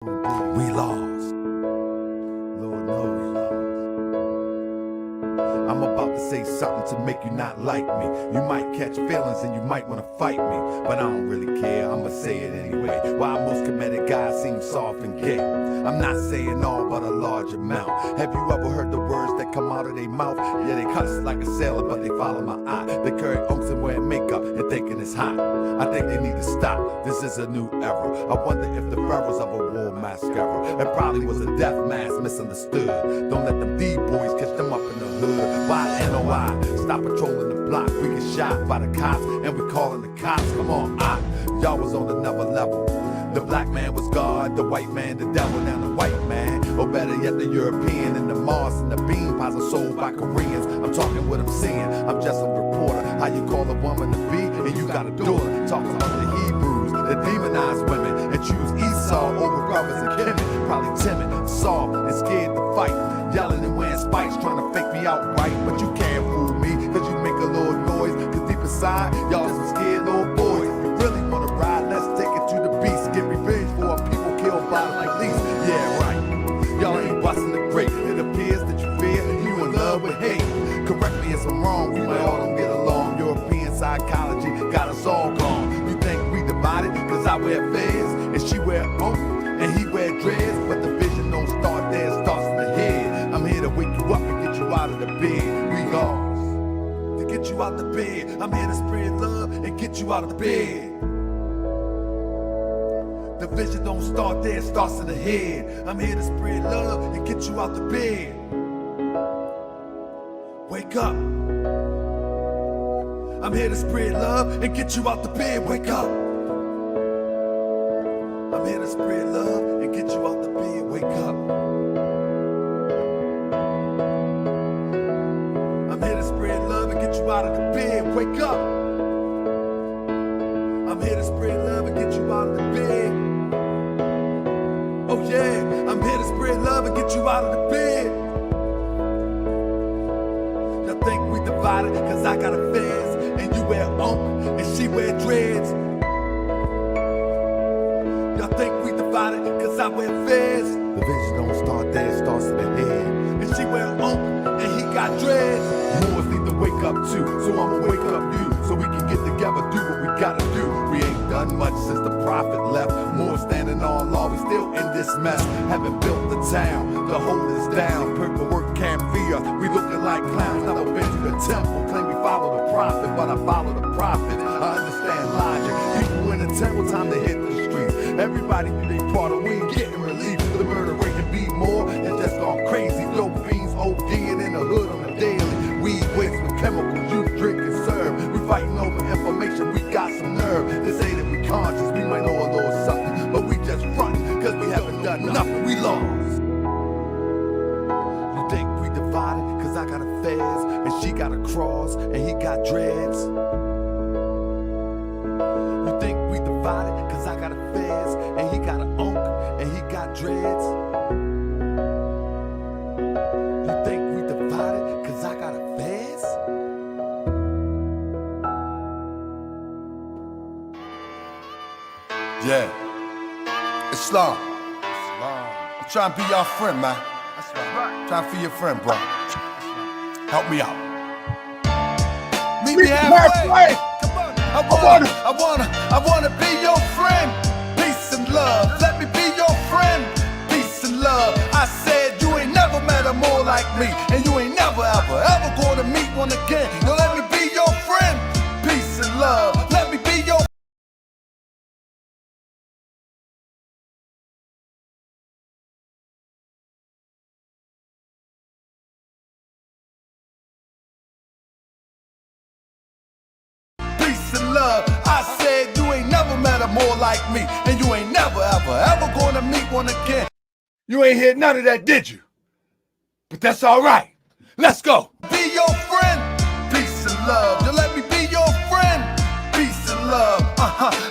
We lost. Lord knows we lost. I'm about to say something to make you not like me. You might catch feelings and you might want to fight me, but I don't really care, I'ma say it anyway. Why most comedic guys seem soft and gay. I'm not saying all, but a large amount. Have you ever heard the words that come out of their mouth? Yeah, they cuss like a sailor, but they follow my eye. They carry oaks and wear makeup and thinking it's hot. I think they need to stop, this is a new era. I wonder if the pharaohs ever wore mascara. It probably was a death mask misunderstood. Don't let them D-boys catch them up in the hood. Why NOI? Stop patrolling the block. We get shot by the cops and we calling the cops. Come on, y'all was on another level. The black man was God, the white man the devil. Now the white man, or better yet the European, and the Mars and the bean pies are sold by Koreans. I'm talking what I'm seeing, I'm just a reporter. How you call a woman to be and you got a daughter. Talking about the Hebrews that demonize women and choose Esau over brothers and Kemet. Probably timid, soft, and scared to fight. Yelling and wearing spikes, trying to fake me out right. But you can't fool me, cause you make a little noise. Cause deep inside, y'all some scared little boys. You really wanna ride, let's take it to the beast. Get revenge for our people killed by the police. Yeah, right. Y'all ain't busting the grape. It appears that you fear you in love with hate. Correct me if I'm wrong, we might all don't get along. European psychology got us all gone. You think we divided, cause I wear fez and she wear oak and he wear dreads. But the vision don't start there, it starts in the head. I'm here to wake you up and get you out of the bed. We lost. To get you out the bed, I'm here to spread love and get you out of the bed. The vision don't start there, it starts in the head. I'm here to spread love and get you out the bed. Wake up. I'm here to spread love and get you out the bed. Wake up. I'm here to spread love and get you out the bed. Wake up. I'm here to spread love and get you out of the bed. Wake up. I'm here to spread love and get you out of the bed. Oh yeah, I'm here to spread love and get you out of the bed. Y'all think we divided cause I got a fez and you wear unk and she wear dreads. Y'all think we divided cause I wear fez. The vision don't start there, it starts in the head. And she wear unk and he got dreads. Moors need to wake up too, so I'ma wake up you, so we can get together, do what we gotta do. We ain't done much since the prophet left. More standing on law, we still in this mess. Haven't built the town to hold us down. Paperwork can't fear us, we looking like clowns. Never been to the temple, claim we follow the prophet, but I follow the prophet. I understand logic. People in the temple, time to hit the streets. Everybody do their part, and we ain't getting relief. The murder rate can be more, it's just gone crazy. Dope fiends ODing in the hood on the daily. Weed waste with chemicals, you drink and serve. We fighting over information, we got some nerve. They say that we conscious, we might know a little something, but we just frontin', cause we haven't done nothing, we lost. You think we divided, cause I got a fez, and she got a cross, and he got dreads. You think we divided, cause I got a fez, and he got an unk, and he got dreads. You think we divided, cause I got a fez? Yeah, Islam. I'm trying to be your friend, man. That's right. Trying to be your friend, bro. Help me out. Meet me halfway. I wanna be your friend. Peace and love. Let me be your friend. Peace and love. I said you ain't never met a more like me, and you ain't never ever gonna meet one again. Now let me be your friend. Peace and love. Let me be your love. I said you ain't never met a more like me, and you ain't never ever gonna meet one again. You ain't hear none of that, did you? But that's alright. Let's go. Be your friend. Peace and love. You let me be your friend. Peace and love.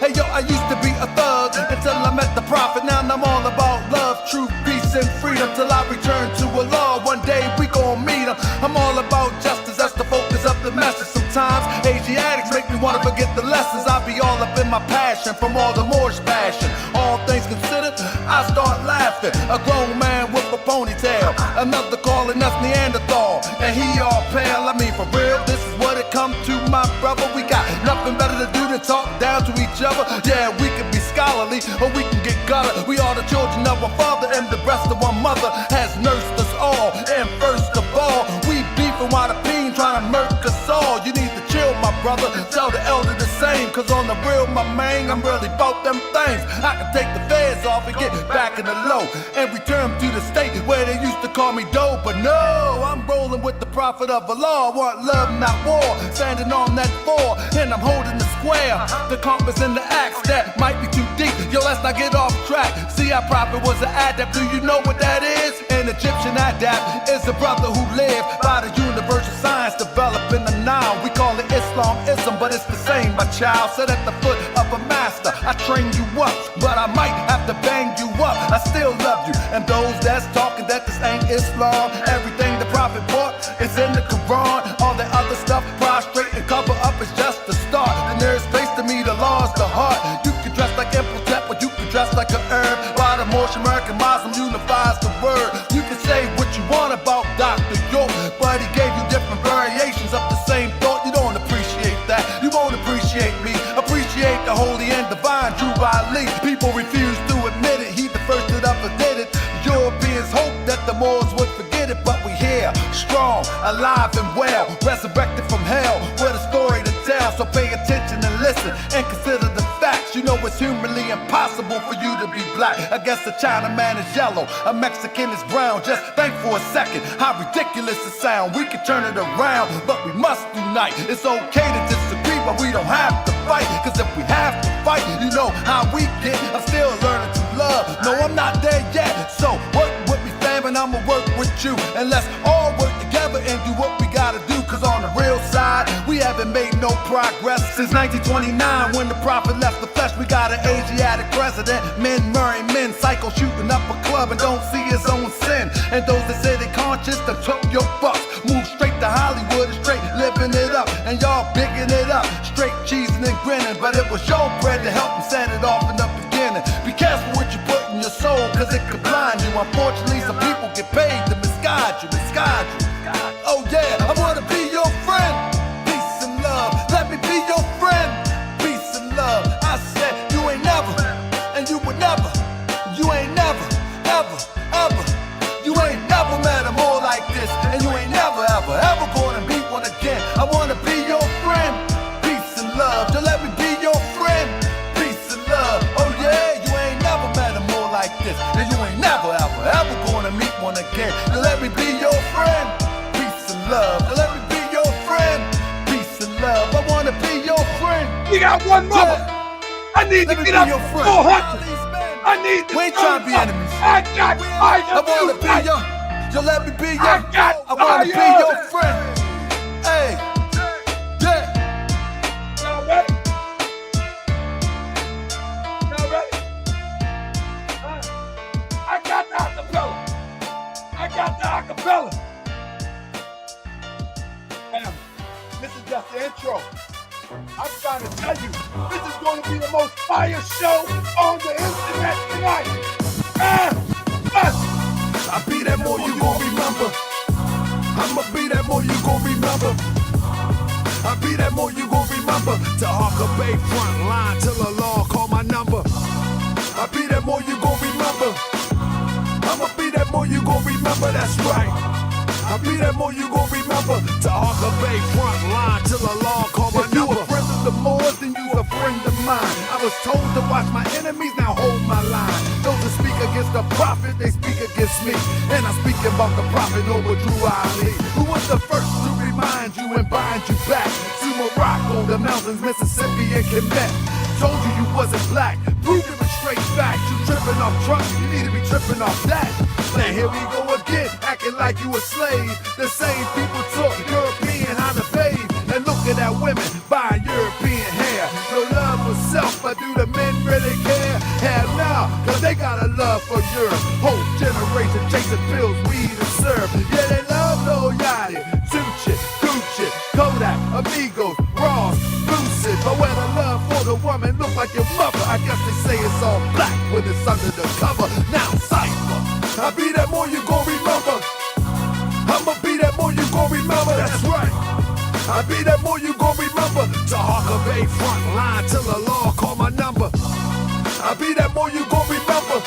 Hey yo, I used to be a thug until I met the prophet. Now I'm all about love, truth, peace, and freedom till I return to Allah. One day we gon' meet him. I'm all about justice, that's the focus of the message. Sometimes Asiatics make me wanna forget the lessons. I be all up in my passion from all the Moorish passion. All things considered, I start laughing. A grown man with a ponytail, another calling us Neanderthal, and he all pale. I mean, for real, this is what it come to, my brother. We got nothing better to do than talk down to each other. Yeah, we can be scholarly or we can get gutter. We are the children of our father, and the breast of our mother has nursed us all. And first of all, we beefing while the peen trying to murk us all. You need to chill, my brother, tell the elder the same, cause on the real, my man, I'm really bout them things. I can take the feds off and get back in the low and return to the state where they used to call me dope. But no, I'm rolling with the prophet of Allah. I want love, not war, standing on that floor, and I'm holding the square, the compass and the axe that might be too deep. Yo, let's not get off track. See, our prophet was an adept. Do you know what that is? An Egyptian adept is a brother who lived by the universal science developed in the Nile. We call it Islamism, but it's the same, my child. Sit at the foot of a master. I train you up, but I might have to bang you up. I still love you, and those that's talking that this ain't Islam, everything the prophet brought is in the Quran. All that other stuff, prostrate and cover up, is just the start. The nearest place to me, the law is the heart. You can dress like Imhotep, or you can dress like a herb. While the Moorish American Muslim unifies the word. You can say what you want about Dr. York, but he gave you different variations of the same thought. You don't appreciate that. You won't appreciate me. Appreciate the holy and divine Drew Ali. People refuse to admit it. He the first that ever did it. Europeans hope that the Moors would forget it, but we here, strong, alive and well, resurrected from hell, with a story to tell. So pay attention and listen and consider the facts. You know it's humanly impossible for you to be black. I guess a Chinaman is yellow, a Mexican is brown. Just think for a second how ridiculous it sounds. We can turn it around, but we must unite. It's okay to disagree, but we don't have to fight. Cause if we have to fight, you know how we get. I'm still learning to love. No, I'm not there yet. So work with me, fam, and I'ma work with you. And let's all work together and do what we gotta do. Cause on the real side, we haven't made no progress since 1929 when the prophet left the flesh. We got an Asiatic president, men murdering men, psycho shooting up a club and don't see his own sin. And those that say they conscious, that took your bucks, move straight to Hollywood and straight living it up. And y'all bigging it up, straight cheesing and grinning. But it was your bread to help them set it off in the beginning. Be careful what you put in your soul, cause it could blind you. Unfortunately, some people get paid to misguide you, misguide you. Oh yeah, I wanna be your friend. Peace and love, let me be your friend. Peace and love, I said you ain't never, and you would never. You ain't never, ever, ever. You ain't never met a more like this, and you ain't never, ever, ever gonna meet one again. I wanna be your friend. Peace and love, so let me be your friend. Peace and love, oh yeah, you ain't never met a more like this, and you ain't never, ever, ever gonna meet one again. So let me be your friend. Peace and love, so let me be your friend. Peace and love, I wanna be your friend. You got one mother. I need to get up your friend. 400. I need to We ain't trying to be enemies. I got I wanna be your, so let me be your, I wanna be your friend. Hey, yeah. Y'all ready? Y'all ready? I got the acapella. I got the acapella. Now, this is just the intro. I'm trying to tell you, this is going to be the most fire show on the internet tonight. I be that more you gon' remember. I'ma be that more you gon' remember. I be that more you gon' remember. To Harker Bay front line till the law call my number. I be that more you gon' remember. I'ma be that more you gon' remember, that's right. I be that more you gon' remember. To Harker Bay front line till the law call my number. If you a friend of the Moors, then you a friend of mine. I was told to watch my enemies, now hold my line. Those that speak against the prophet, they speak against me. And I'm speaking about the prophet over Drew Ali, who was the first to remind you and bind you back to Morocco, the mountains, Mississippi, and Quebec. Told you you wasn't black, proved it with straight facts. You tripping off trucks, you need to be tripping off that. Now here we go again, acting like you a slave. The same people taught European how to bathe. And looking at women buying European hair. No love for self, but do the men really care? Hell no, cause they got a love for Europe. Whole generation chasing pills, weed and syrup. Yeah, they love Lil Yachty, Tucci, Gucci, Kodak, Amigos, Ross, Lucid. But where the love for the woman look like your mother, I guess they say it's all black when it's under the cover. Now, I be that more you gon' remember.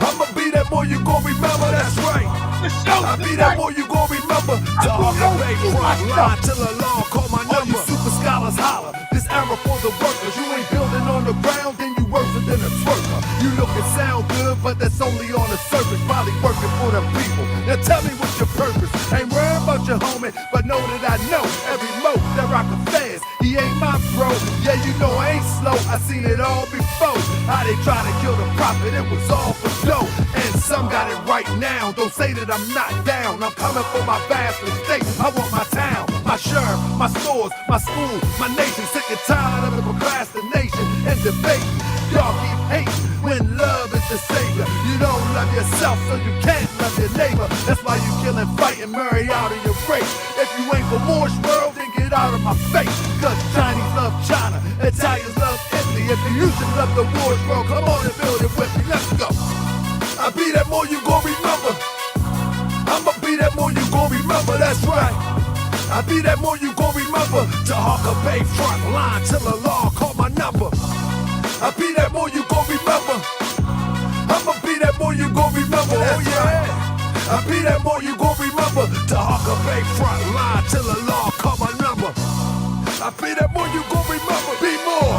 I'ma be that more you gon' remember, that's right. I be that more you gon' remember. To Harker Bay front line till the law call my number. All you super scholars holler, this era for the workers. You ain't building on the ground, then you worse than a twerker. You look and sound good, but that's only on the surface. Probably working for the people. Now tell me what's your purpose. Ain't worried about your homie, but know that I know every mo that rock a fast. He ain't my bro. Yeah, you know I ain't slow. I seen it all before. How they try to kill the prophet, it was all for dough. And some got it right now. Don't say that I'm not down. I'm coming for my vast estate. I want my town, my sheriff, my stores, my school, my nation. Sick and tired of the procrastination and debate. Y'all keep hating when love is the savior. You don't love yourself, so you can't love your neighbor. That's why you kill and fight and marry out of your race. If you ain't for Moorish world, then get out of my face. Cause Chinese love China, Italians love Italy. If you used to love the Moorish world, come on and build it with me. Let's go. I be that more you gon' remember. I'ma be that more you gon' remember, that's right. I be that more you gon' remember. To Harker Bay front line till the law call my number. I be that more you gon' remember. I'ma be that more you gon' remember, oh yeah. I be that more you gon' remember. To Harker Bay front line till the law call my number. I be that more you gon' remember. Be more.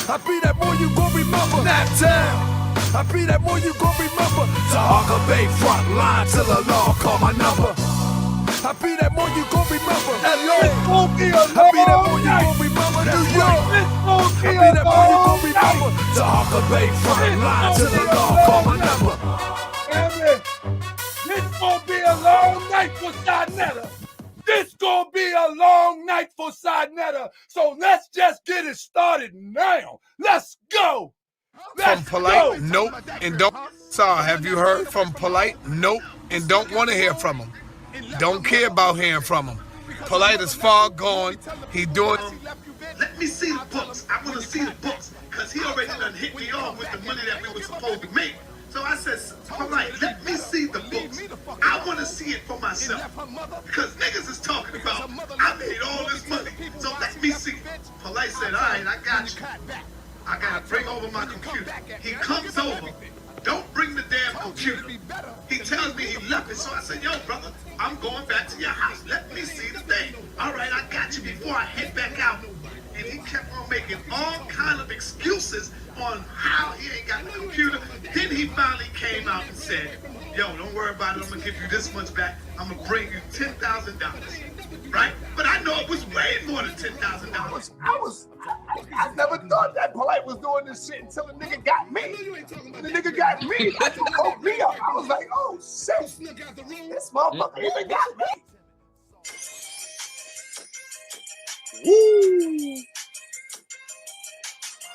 I be that more you gon' remember. That town. I be that more you gon' remember. To Harker Bay front line till the law call my number. I be that more you gon' remember. LA. I be that more you gon' remember. New York. I be that more you gon' remember. To Harker Bay front line till the law call my number. This gon' be a long night for Saneter. This gon' be a long night for Saneter. So let's just get it started now. Let's go. From Polight, nope, and don't. Sorry, have you heard from Polight? Nope, and don't want to hear from him. Don't care about hearing from him. Polight is far gone. He doing. Let me see the books. I want to see the books because he already done hit me off with the money that we were supposed to make. So I said, Polight, let me see the books. I want to see it for myself because niggas is talking about I made all this money. So let me see. Polight said, all right, I got you. I gotta bring over my computer. He comes over. Don't bring the damn computer. He tells me he left it. So I said, yo, brother, I'm going back to your house. Let me see the thing. All right, I got you before I head back out. And he kept on making all kind of excuses on how he ain't got the computer. Then he finally came out and said, yo, don't worry about it. I'm gonna give you this much back. I'm gonna bring you $10,000. Right? But I know it was way more than $10,000. I never thought that Polight was doing this shit until the nigga got me. When the nigga got me, that's what woke me up. I was like, oh shit, this motherfucker even got me. Woo!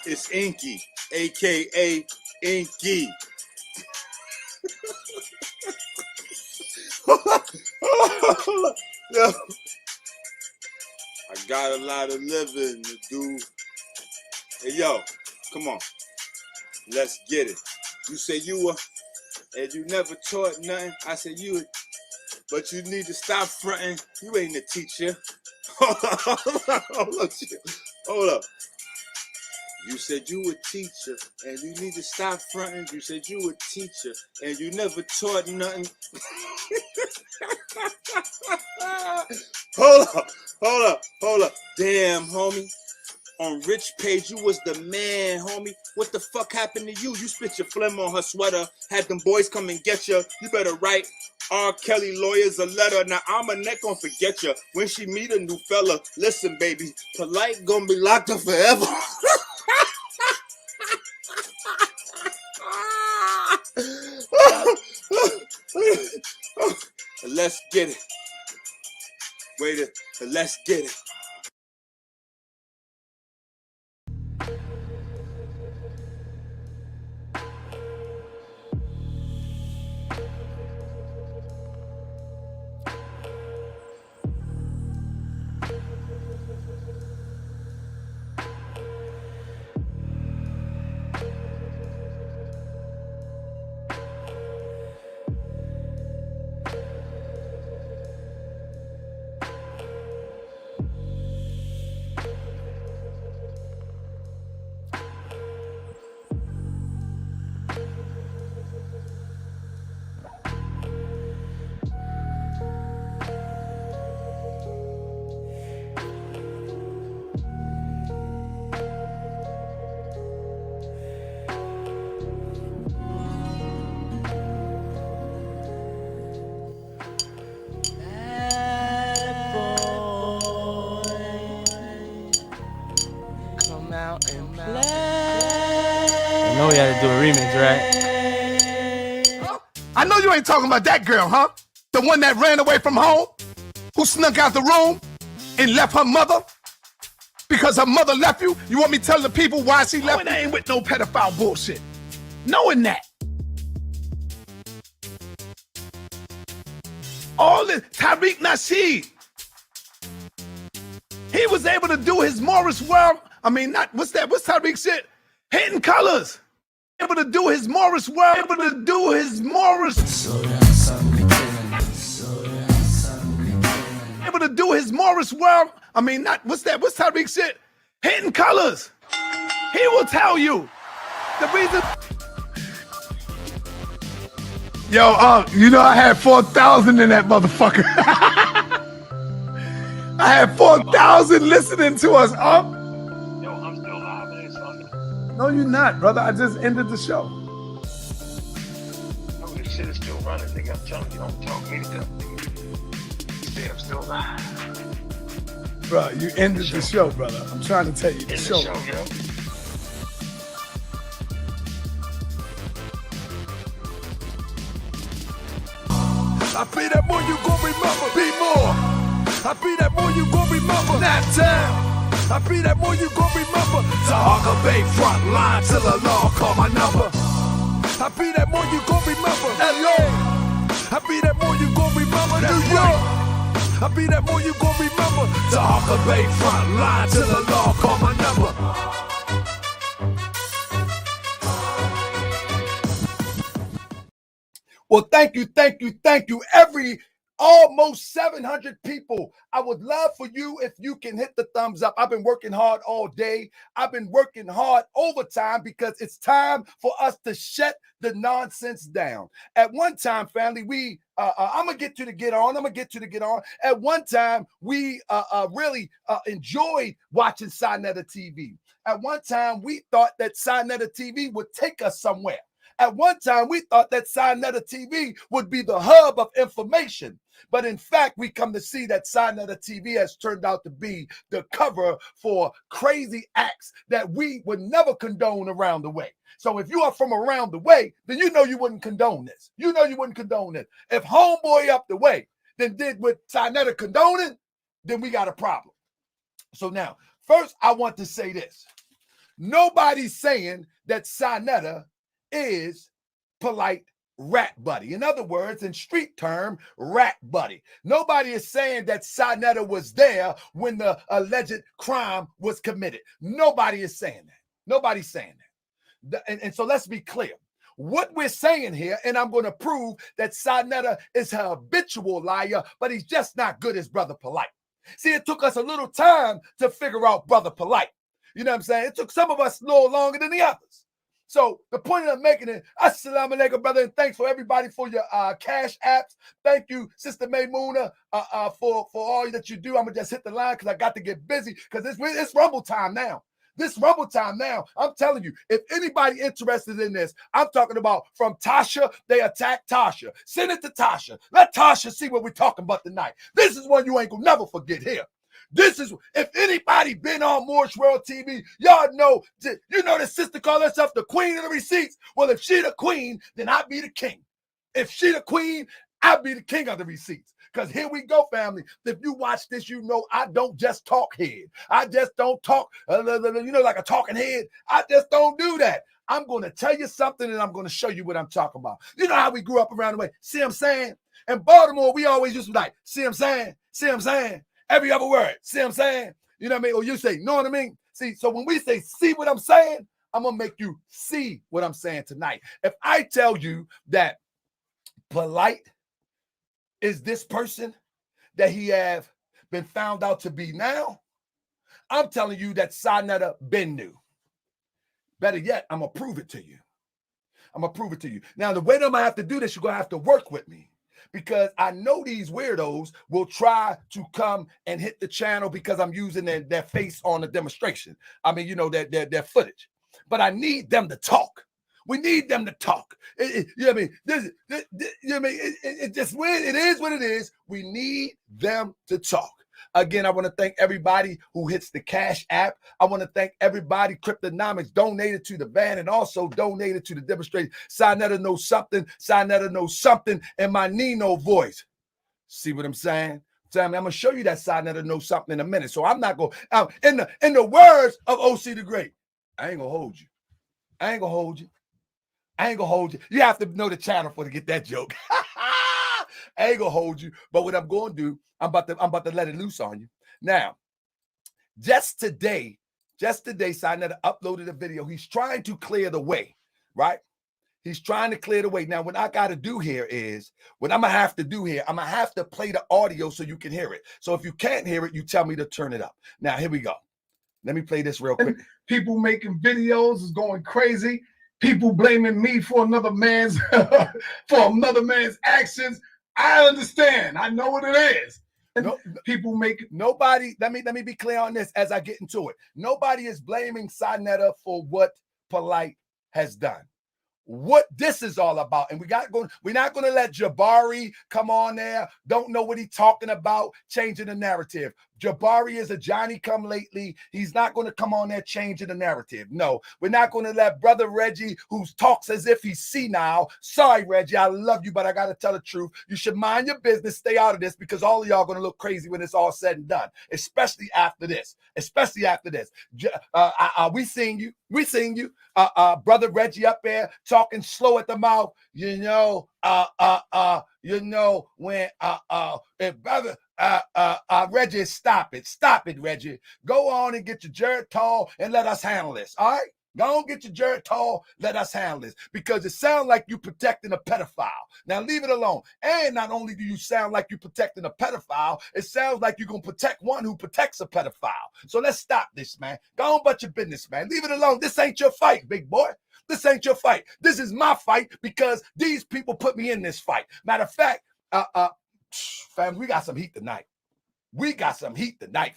It's Inky, aka Inky. Yo, I got a lot of living to do. Hey yo, come on, let's get it. You say you were, and you never taught nothing. I said you would, but you need to stop fronting. You ain't a teacher. Hold up. You said you a teacher, and you need to stop fronting. You said you a teacher, and you never taught nothing. Hold up. Damn, homie. On Rich Page, you was the man, homie. What the fuck happened to you? You spit your phlegm on her sweater, had them boys come and get you. You better write R. Kelly lawyers a letter. Now I'ma not gonna forget you when she meet a new fella. Listen, baby, Polight gonna be locked up forever. Let's get it. Let's get it. Huh? I know you ain't talking about that girl, huh? The one that ran away from home, who snuck out the room and left her mother because her mother left you? You want me to tell the people why she left? I ain't with no pedophile bullshit. Knowing that. All this, Tariq Nasheed, he was able to do his Morris World. I mean, not, what's that? What's Tariq shit? Hidden Colors. Able to do his Morris World. Able to do his Morris. Able to do his Morris World. I mean, not, what's that? What's Tariq shit? Hidden Colors. He will tell you the reason. Yo, you know I had 4,000 in that motherfucker. I had 4,000 listening to us, Yo, I'm still live, man. No, you're not, brother. I just ended the show. No, this shit is still running, nigga. I'm telling you, don't talk me to death, nigga. I'm still live. Bro, you ended the show, brother. I'm trying to tell you the show. Yo. I be that more you gon' remember, be more. I be that more you gon' remember, that time. I be that more you gon' remember. Tahaka Bay front line till the law call my number. I be that more you gon' remember, LA. I be that more you gon' remember, New York. I be that more you gon' remember. Tahaka Bay front line till the law call my number. Well, thank you. Every almost 700 people. I would love for you if you can hit the thumbs up. I've been working hard all day. I've been working hard overtime because it's time for us to shut the nonsense down. At one time, family, I'm going to get to the get on. At one time, we really enjoyed watching Saneter TV. At one time, we thought that Saneter TV would take us somewhere. At one time, we thought that Saneter TV would be the hub of information. But in fact, we come to see that Saneter TV has turned out to be the cover for crazy acts that we would never condone around the way. So if you are from around the way, then you know you wouldn't condone this. If homeboy up the way then did what Saneter condoning, then we got a problem. So now, first, I want to say this. Nobody's saying that Saneter is Polight rat buddy. In other words, in street term, rat buddy. Nobody is saying that Saneter was there when the alleged crime was committed. Nobody is saying that. Nobody's saying that. And so let's be clear. What we're saying here, and I'm going to prove that Saneter is a habitual liar, but he's just not good as Brother Polight. See, it took us a little time to figure out Brother Polight. You know what I'm saying? It took some of us a little longer than the others. So the point I'm making is, assalamu alaikum, brother, and thanks for everybody for your cash apps. Thank you, Sister Maymuna, for all that you do. I'm going to just hit the line because I got to get busy because it's Rumble time now. I'm telling you, if anybody interested in this, I'm talking about from Tasha, they attack Tasha. Send it to Tasha. Let Tasha see what we're talking about tonight. This is one you ain't going to never forget here. This is, if anybody been on Morris World TV, y'all know, you know the sister call herself the queen of the receipts. Well, if she the queen, then I be the king. If she the queen, I be the king of the receipts. Because here we go, family. If you watch this, you know I don't just talk head. I just don't talk, like a talking head. I just don't do that. I'm going to tell you something and I'm going to show you what I'm talking about. You know how we grew up around the way. See what I'm saying? In Baltimore, we always used to be like, see what I'm saying? See what I'm saying? Every other word, see what I'm saying? You know what I mean? Or you say, know what I mean? See, so when we say, see what I'm saying, I'm going to make you see what I'm saying tonight. If I tell you that Polight is this person that he have been found out to be now, I'm telling you that Saneter been knew. Better yet, I'm going to prove it to you. Now, the way that I'm going to have to do this, you're going to have to work with me. Because I know these weirdos will try to come and hit the channel because I'm using their face on the demonstration. I mean, you know, their footage. But I need them to talk. We need them to talk. You know what I mean? You know what I mean? It just, it is what it is. We need them to talk. Again, I want to thank everybody who hits the Cash App. I want to thank everybody, Cryptonomics, donated to the van and also donated to the demonstration. Saneter knows something. Saneter knows something in my Nino voice. See what I'm saying? I'm going to show you that Saneter knows something in a minute. So I'm not going to, in the words of OC the Great, I ain't going to hold you. I ain't going to hold you. I ain't going to hold you. You have to know the channel for to get that joke. I ain't going to hold you. But what I'm going to do, I'm about to let it loose on you. Now, just today, Saneter uploaded a video. He's trying to clear the way, right? He's trying to clear the way. Now, what I got to do here is, what I'm going to have to do here, I'm going to have to play the audio so you can hear it. So if you can't hear it, you tell me to turn it up. Now, here we go. Let me play this real quick. People making videos is going crazy. People blaming me for another man's actions. I understand. I know what it is. No, people make nobody. Let me be clear on this as I get into it. Nobody is blaming Saneter for what Polight has done. What this is all about, and we're not going to let Jabari come on there, don't know what he's talking about, changing the narrative. Jabari is a Johnny come lately. He's not going to come on there changing the narrative. No, we're not going to let brother Reggie, who talks as if he's senile. Sorry, Reggie, I love you, but I got to tell the truth. You should mind your business, stay out of this, because all of y'all going to look crazy when it's all said and done, especially after this. We seen you. Brother Reggie up there talking slow at the mouth. When brother Reggie, stop it, Reggie. Go on and get your Geritol and let us handle this. All right. Go on, get your Geritol, let us handle this, because it sounds like you protecting a pedophile. Now leave it alone. And not only do you sound like you protecting a pedophile, it sounds like you're going to protect one who protects a pedophile. So let's stop this, man. Go on about your business, man. Leave it alone. This ain't your fight, big boy. This ain't your fight. This is my fight because these people put me in this fight. Matter of fact, family, we got some heat tonight.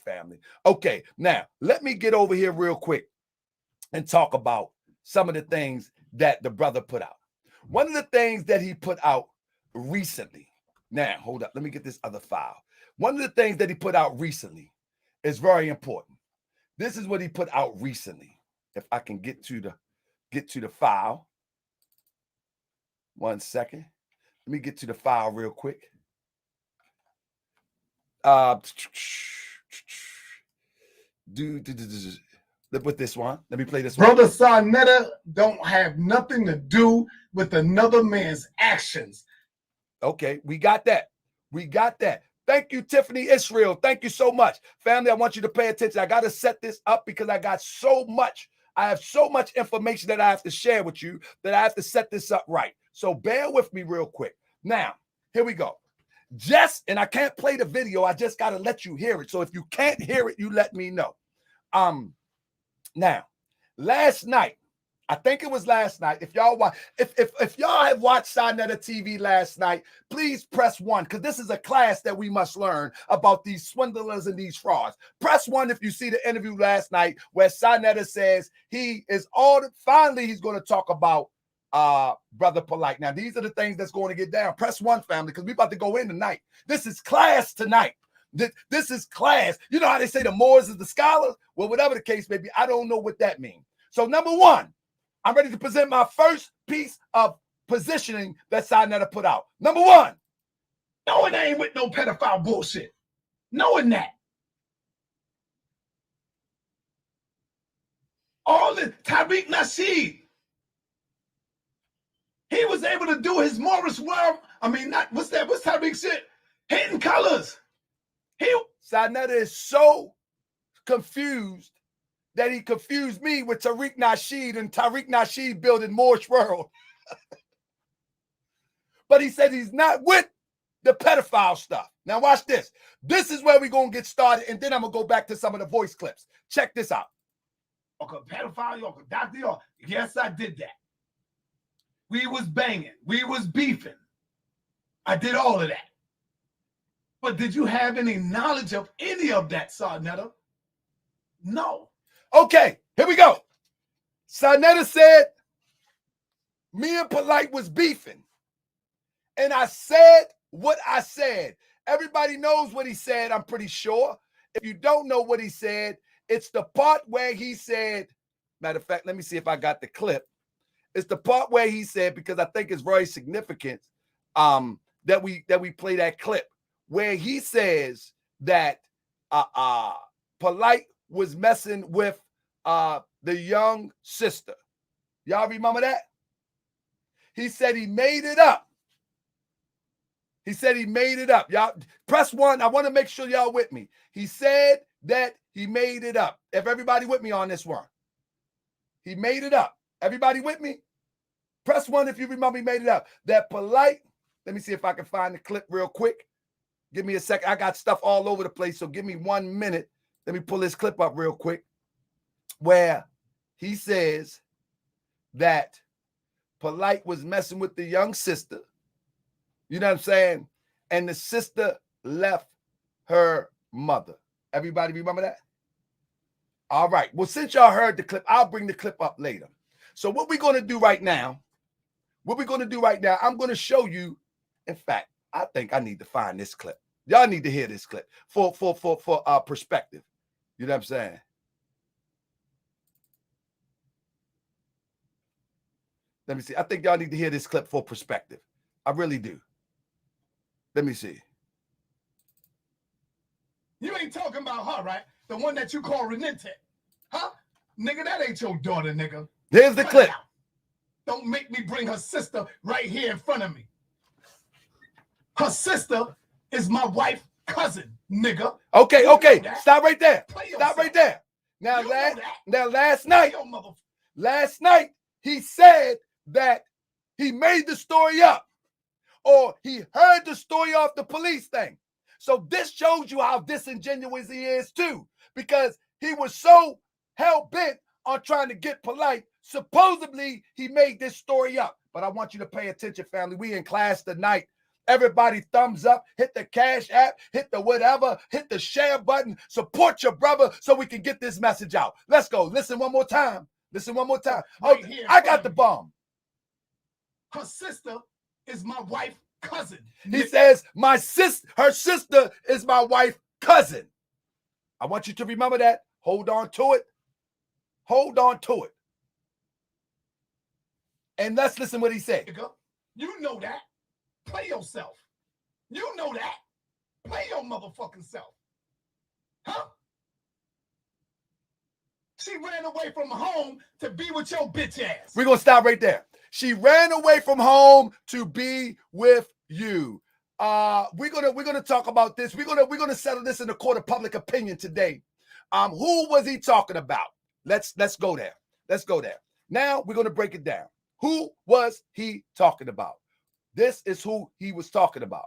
Family. Okay, now let me get over here real quick and talk about some of the things that the brother put out. One of the things that he put out recently. Now, hold up. Let me get this other file. One of the things that he put out recently is very important. This is what he put out recently. If I can get to the file. 1 second. Let me get to the file real quick. With this one. Let me play this one. Brother Saneter don't have nothing to do with another man's actions. Okay, we got that. Thank you, Tiffany Israel. Thank you so much. Family, I want you to pay attention. I got to set this up because I got so much. I have so much information that I have to share with you that I have to set this up right. So bear with me real quick. Now, here we go. And I can't play the video. I just got to let you hear it. So if you can't hear it, you let me know. Now, last night, I think it was last night. If y'all have watched Saneter TV last night, please press 1, because this is a class that we must learn about these swindlers and these frauds. Press 1 if you see the interview last night where Saneter says finally he's going to talk about brother Polight. Now, these are the things that's going to get down. Press 1, family, because we're about to go in tonight. This is class tonight. This is class. You know how they say the Moors is the scholars? Well, whatever the case may be, I don't know what that means. So number 1, I'm ready to present my first piece of positioning that Saneter put out. Number 1. Knowing I ain't with no pedophile bullshit. Knowing that. All the Tariq Nasheed. He was able to do his Morris world. I mean, what's Tariq shit? Hidden colors. Saneter is so confused that he confused me with Tariq Nasheed and Tariq Nasheed building Moorish world. But he said he's not with the pedophile stuff. Now watch this. This is where we're going to get started, and then I'm going to go back to some of the voice clips. Check this out. Okay, pedophile, okay, doctor, yes, I did that. We was banging. We was beefing. I did all of that. But did you have any knowledge of any of that, Saneter? No. Okay, here we go. Saneter said, me and Polight was beefing. And I said what I said. Everybody knows what he said, I'm pretty sure. If you don't know what he said, it's the part where he said, matter of fact, let me see if I got the clip. It's the part where he said, because I think it's very significant that we play that clip where he says that Polight was messing with the young sister. Y'all remember that? He said he made it up. He said he made it up. Y'all press 1. I want to make sure y'all with me. He said that he made it up. If everybody with me on this one. He made it up. Everybody with me? Press 1 if you remember he made it up. That Polight, let me see if I can find the clip real quick. Give me a second. I got stuff all over the place, so give me 1 minute. Let me pull this clip up real quick where he says that Polight was messing with the young sister. You know what I'm saying? And the sister left her mother. Everybody remember that? All right. Well, since y'all heard the clip, I'll bring the clip up later. So what we're going to do right now, I'm going to show you. In fact, I think I need to find this clip. Y'all need to hear this clip for perspective. You know what I'm saying? Let me see. I think y'all need to hear this clip for perspective. I really do. Let me see. You ain't talking about her, right? The one that you call Renente. Huh? Nigga, that ain't your daughter, nigga. Here's the clip. Don't make me bring her sister right here in front of me. Her sister is my wife's cousin, nigga. Okay. Stop right there. Stop right there. Now, last night, he said that he made the story up, or he heard the story off the police thing. So this shows you how disingenuous he is too, because he was so hell-bent on trying to get Polight. Supposedly, he made this story up. But I want you to pay attention, family. We in class tonight. Everybody thumbs up, hit the Cash App, hit the whatever, hit the share button, support your brother so we can get this message out. Let's go. Listen one more time. Oh, I got the bomb. Her sister is my wife's cousin. He says, her sister is my wife's cousin. I want you to remember that. Hold on to it. And let's listen what he said. You know that. Play yourself. You know that. Play your motherfucking self. Huh? She ran away from home to be with your bitch ass. We're going to stop right there. She ran away from home to be with you. We're gonna talk about this. We're gonna settle this in the court of public opinion today. Who was he talking about? Let's go there. Now we're gonna break it down. Who was he talking about? This is who he was talking about.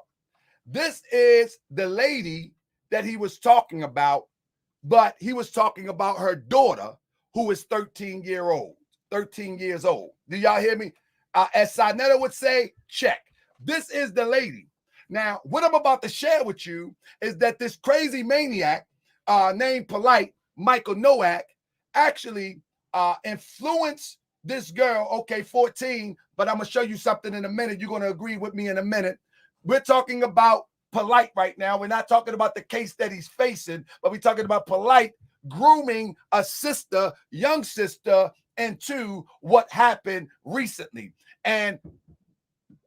This is the lady that he was talking about, but he was talking about her daughter, who is 13 years old. Do y'all hear me? As Saneter would say, check. This is the lady. Now, what I'm about to share with you is that this crazy maniac named Polight, Michael Nowak, actually influenced this girl, okay, 14, but I'm going to show you something in a minute. You're going to agree with me in a minute. We're talking about Polight right now. We're not talking about the case that he's facing, but we're talking about Polight grooming a sister, young sister, into what happened recently. And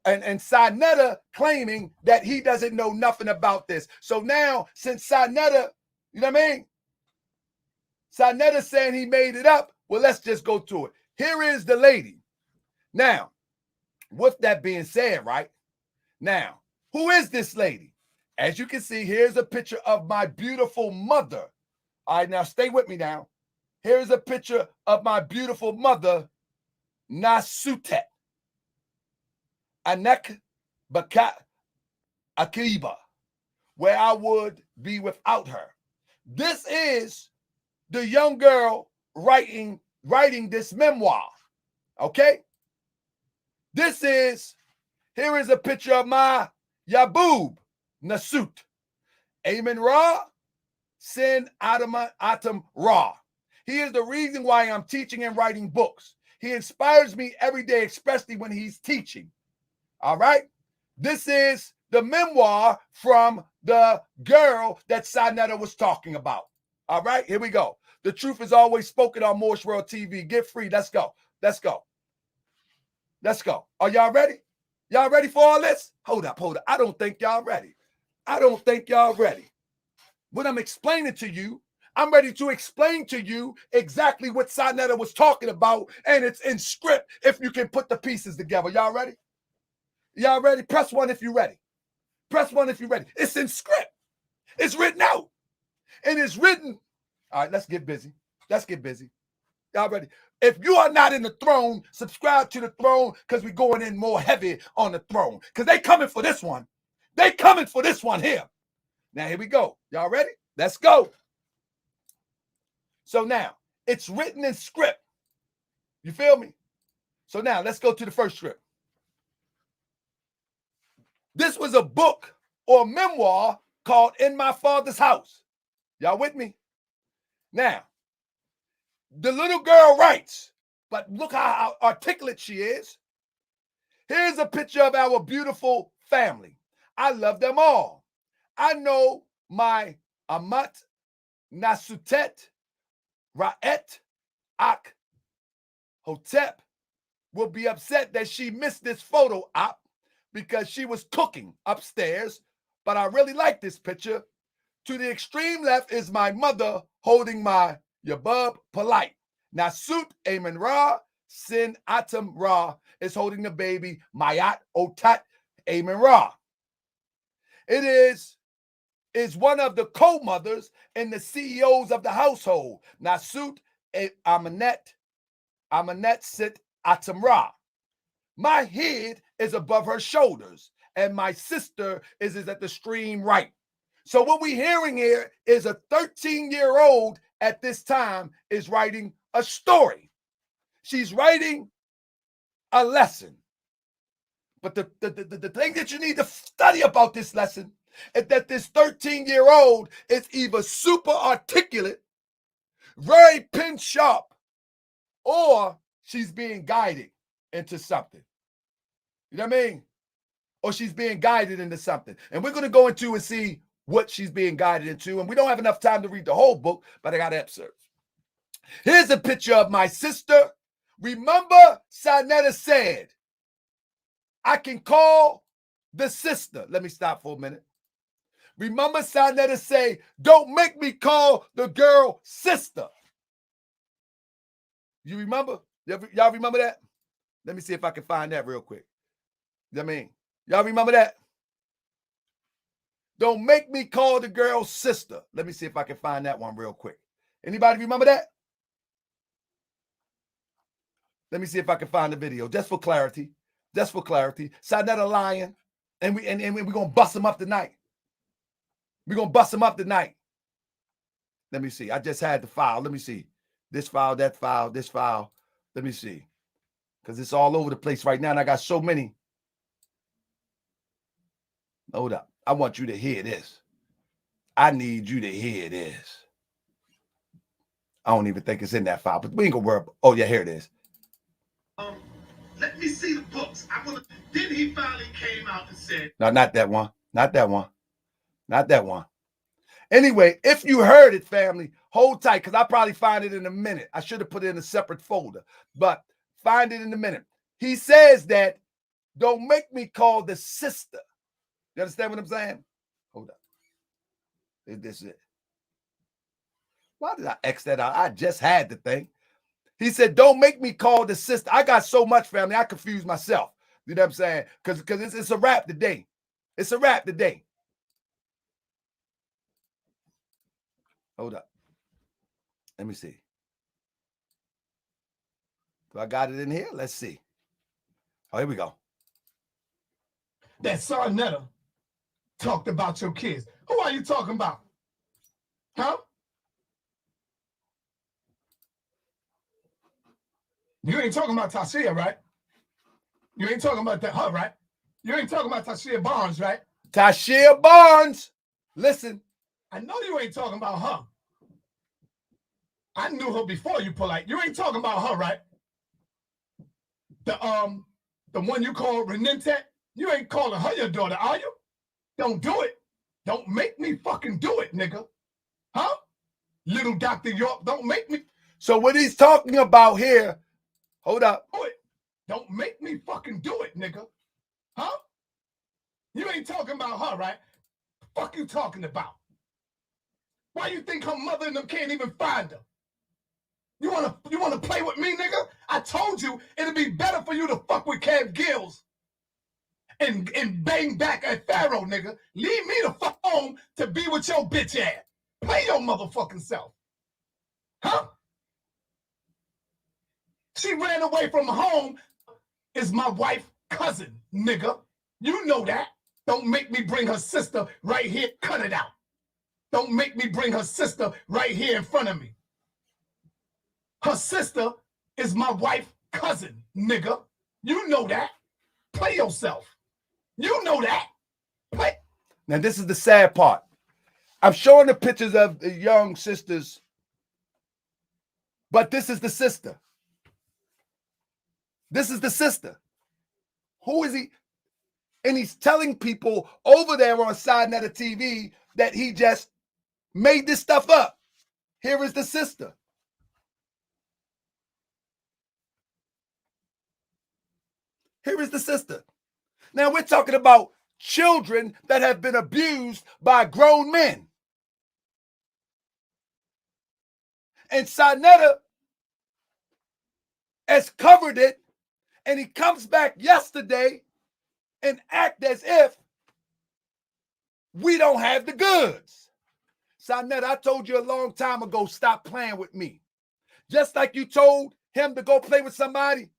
Saneter claiming that he doesn't know nothing about this. So now, since Saneter, you know what I mean? Saneter saying he made it up. Well, let's just go to it. Here is the lady. Now, with that being said, right? Now, who is this lady? As you can see, here's a picture of my beautiful mother. All right, now stay with me now. Here's a picture of my beautiful mother, Nasutet. Anek Baka Akiba, where I would be without her. This is the young girl writing this memoir. Okay? Here is a picture of my Yaboob Nasut. Amen Ra, Sin Atam Ra. He is the reason why I'm teaching and writing books. He inspires me every day, especially when he's teaching. All right? This is the memoir from the girl that Saneter was talking about. All right, here we go. The truth is always spoken on Morse World TV. Get free. Let's go. Let's go. Let's go. Are y'all ready? Y'all ready for all this? Hold up, hold up. I don't think y'all ready. I don't think y'all ready. What I'm explaining to you, I'm ready to explain to you exactly what Saneter was talking about, and it's in script if you can put the pieces together. Y'all ready? Y'all ready? Press one if you're ready. Press one if you're ready. It's in script. It's written out. And it's written. All right, let's get busy. Let's get busy. Y'all ready? If you are not in the throne, subscribe to the throne because we're going in more heavy on the throne. Because they coming for this one. They coming for this one here. Now, here we go. Y'all ready? Let's go. So now, it's written in script. You feel me? So now, let's go to the first script. This was a book or memoir called In My Father's House. Y'all with me? Now, the little girl writes, but look how articulate she is. Here's a picture of our beautiful family. I love them all. I know my Amat, Nasutet, Ra'et, Ak, Hotep will be upset that she missed this photo op because she was cooking upstairs, but I really like this picture. To the extreme left is my mother holding my Yabub Polight. Nasut Amen Ra, Sin Atam Ra is holding the baby Mayat Otat Amen Ra. It is one of the co-mothers and the CEOs of the household. Nasut Amanet Sit Atam Ra. My head is above her shoulders, and my sister is at the extreme right. So what we're hearing here is a 13-year-old at this time is writing a story. She's writing a lesson. But the thing that you need to study about this lesson is that this 13-year-old is either super articulate, very pin sharp, or she's being guided into something. You know what I mean? Or she's being guided into something. And we're going to go into and see what she's being guided into. And we don't have enough time to read the whole book, but I got excerpts. Here's a picture of my sister. Remember, Saneter said, I can call the sister. Let me stop for a minute. Remember, Saneter say, don't make me call the girl sister. You remember? Y'all remember that? Let me see if I can find that real quick. You know what I mean? Y'all remember that? Don't make me call the girl sister. Let me see if I can find that one real quick. Anybody remember that? Let me see if I can find the video, just for clarity. Just for clarity. Saneter lying, and we're gonna bust him up tonight. We're gonna bust him up tonight. Let me see. I just had the file. Let me see. This file, that file, this file. Let me see. Because it's all over the place right now, and I got so many. Hold up. I want you to hear this. I need you to hear this. I don't even think it's in that file, but we ain't gonna worry. Oh, yeah, here it is. Let me see the books. Then he finally came out and said, No, not that one. Not that one. Not that one. Anyway, if you heard it, family, hold tight, because I'll probably find it in a minute. I should have put it in a separate folder, but find it in a minute. He says that, don't make me call the sister. You understand what I'm saying? Hold up. This is it. Why did I X that out? I just had the thing. He said, don't make me call the sister. I got so much, family, I confuse myself. You know what I'm saying? Because it's a wrap today. It's a wrap today. Hold up. Let me see. Do I got it in here? Let's see. Oh, here we go. That Saneter talked about your kids. Who are you talking about? Huh? You ain't talking about Tashia, right? You ain't talking about that, her, right? You ain't talking about Tashia Barnes, right? Tashia Barnes. Listen. I know you ain't talking about her. I knew her before you, Polight. You ain't talking about her, right? The one you call Renente, you ain't calling her your daughter, are you? Don't do it. Don't make me fucking do it, nigga. Huh? Little Dr. York, don't make me So what he's talking about here, hold up. do it. Don't make me fucking do it, nigga. Huh? You ain't talking about her, right? Fuck you talking about? Why you think her mother and them can't even find her? You wanna play with me, nigga? I told you it'd be better for you to fuck with Cam Gills and bang back at Pharaoh, nigga. Leave me the fuck home to be with your bitch ass. Play your motherfucking self. Huh? She ran away from home, is my wife's cousin, nigga. You know that. Don't make me bring her sister right here. Cut it out. Don't make me bring her sister right here in front of me. Her sister is my wife's cousin, nigga. You know that. Play yourself. You know that. Play. Now, this is the sad part. I'm showing the pictures of the young sisters, but this is the sister. This is the sister. Who is he? And he's telling people over there on Saneter TV that he just made this stuff up. Here is the sister. Here is the sister. Now we're talking about children that have been abused by grown men. And Saneter has covered it, and he comes back yesterday and act as if we don't have the goods. Saneter, I told you a long time ago, stop playing with me. Just like you told him to go play with somebody,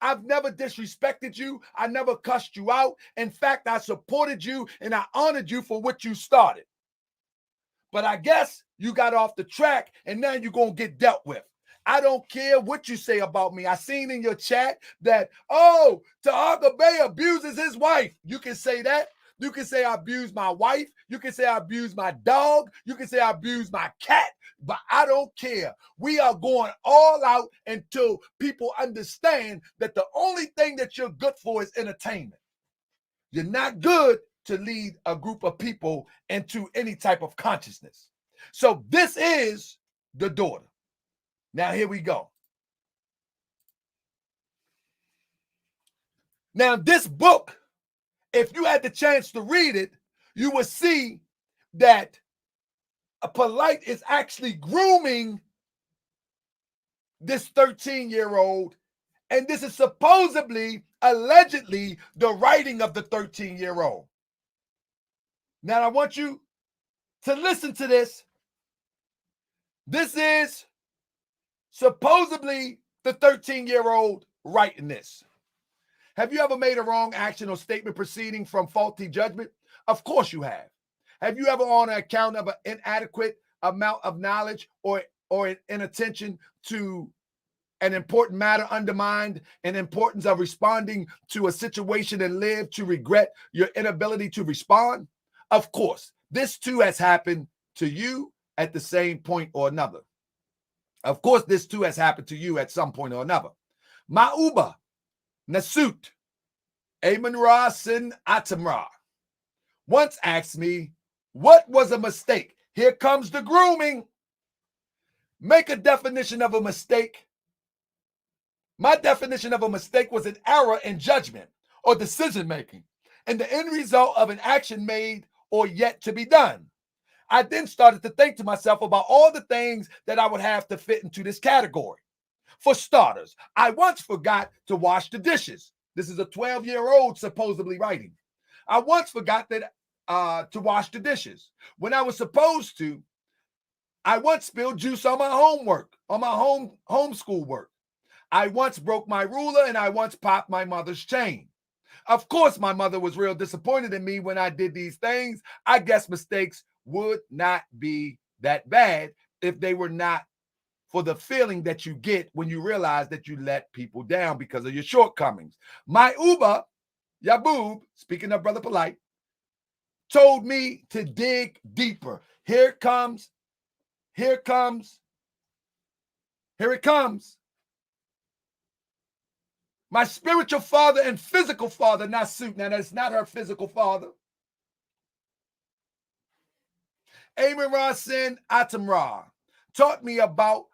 I've never disrespected you. I never cussed you out. In fact, I supported you and I honored you for what you started. But I guess you got off the track and now you're going to get dealt with. I don't care what you say about me. I seen in your chat that, oh, Ta'aka Bey abuses his wife. You can say that. You can say I abuse my wife. You can say I abuse my dog. You can say I abuse my cat. But I don't care. We are going all out until people understand that the only thing that you're good for is entertainment. You're not good to lead a group of people into any type of consciousness. So this is the daughter. Now here we go. Now this book, if you had the chance to read it, you would see that a Polight is actually grooming this 13-year-old, and this is supposedly, allegedly, the writing of the 13-year-old. Now I want you to listen to this. This is supposedly the 13-year-old writing this. Have you ever made a wrong action or statement proceeding from faulty judgment? Of course you have. Have you ever on account of an inadequate amount of knowledge or inattention to an important matter undermined an importance of responding to a situation and live to regret your inability to respond? Of course, this too has happened to you at the same point or another. Of course, this too has happened to you at some point or another. Ma'uba Nasut Amunra Sin Atamra once asked me, what was a mistake? Here comes the grooming. Make a definition of a mistake. My definition of a mistake was an error in judgment or decision making and the end result of an action made or yet to be done. I then started to think to myself about all the things that I would have to fit into this category. For starters, I once forgot to wash the dishes. This is a 12-year-old supposedly writing. I once forgot that to wash the dishes when I was supposed to. I once spilled juice on my homework, on my homeschool work. I once broke my ruler and I once popped my mother's chain. Of course, my mother was real disappointed in me when I did these things. I guess mistakes would not be that bad if they were not for the feeling that you get when you realize that you let people down because of your shortcomings. My Uba, Yaboob, speaking of Brother Polight, told me to dig deeper. Here it comes. My spiritual father and physical father, Nasut. Now, that's not her physical father. Amen Ra Sin Atamra taught me about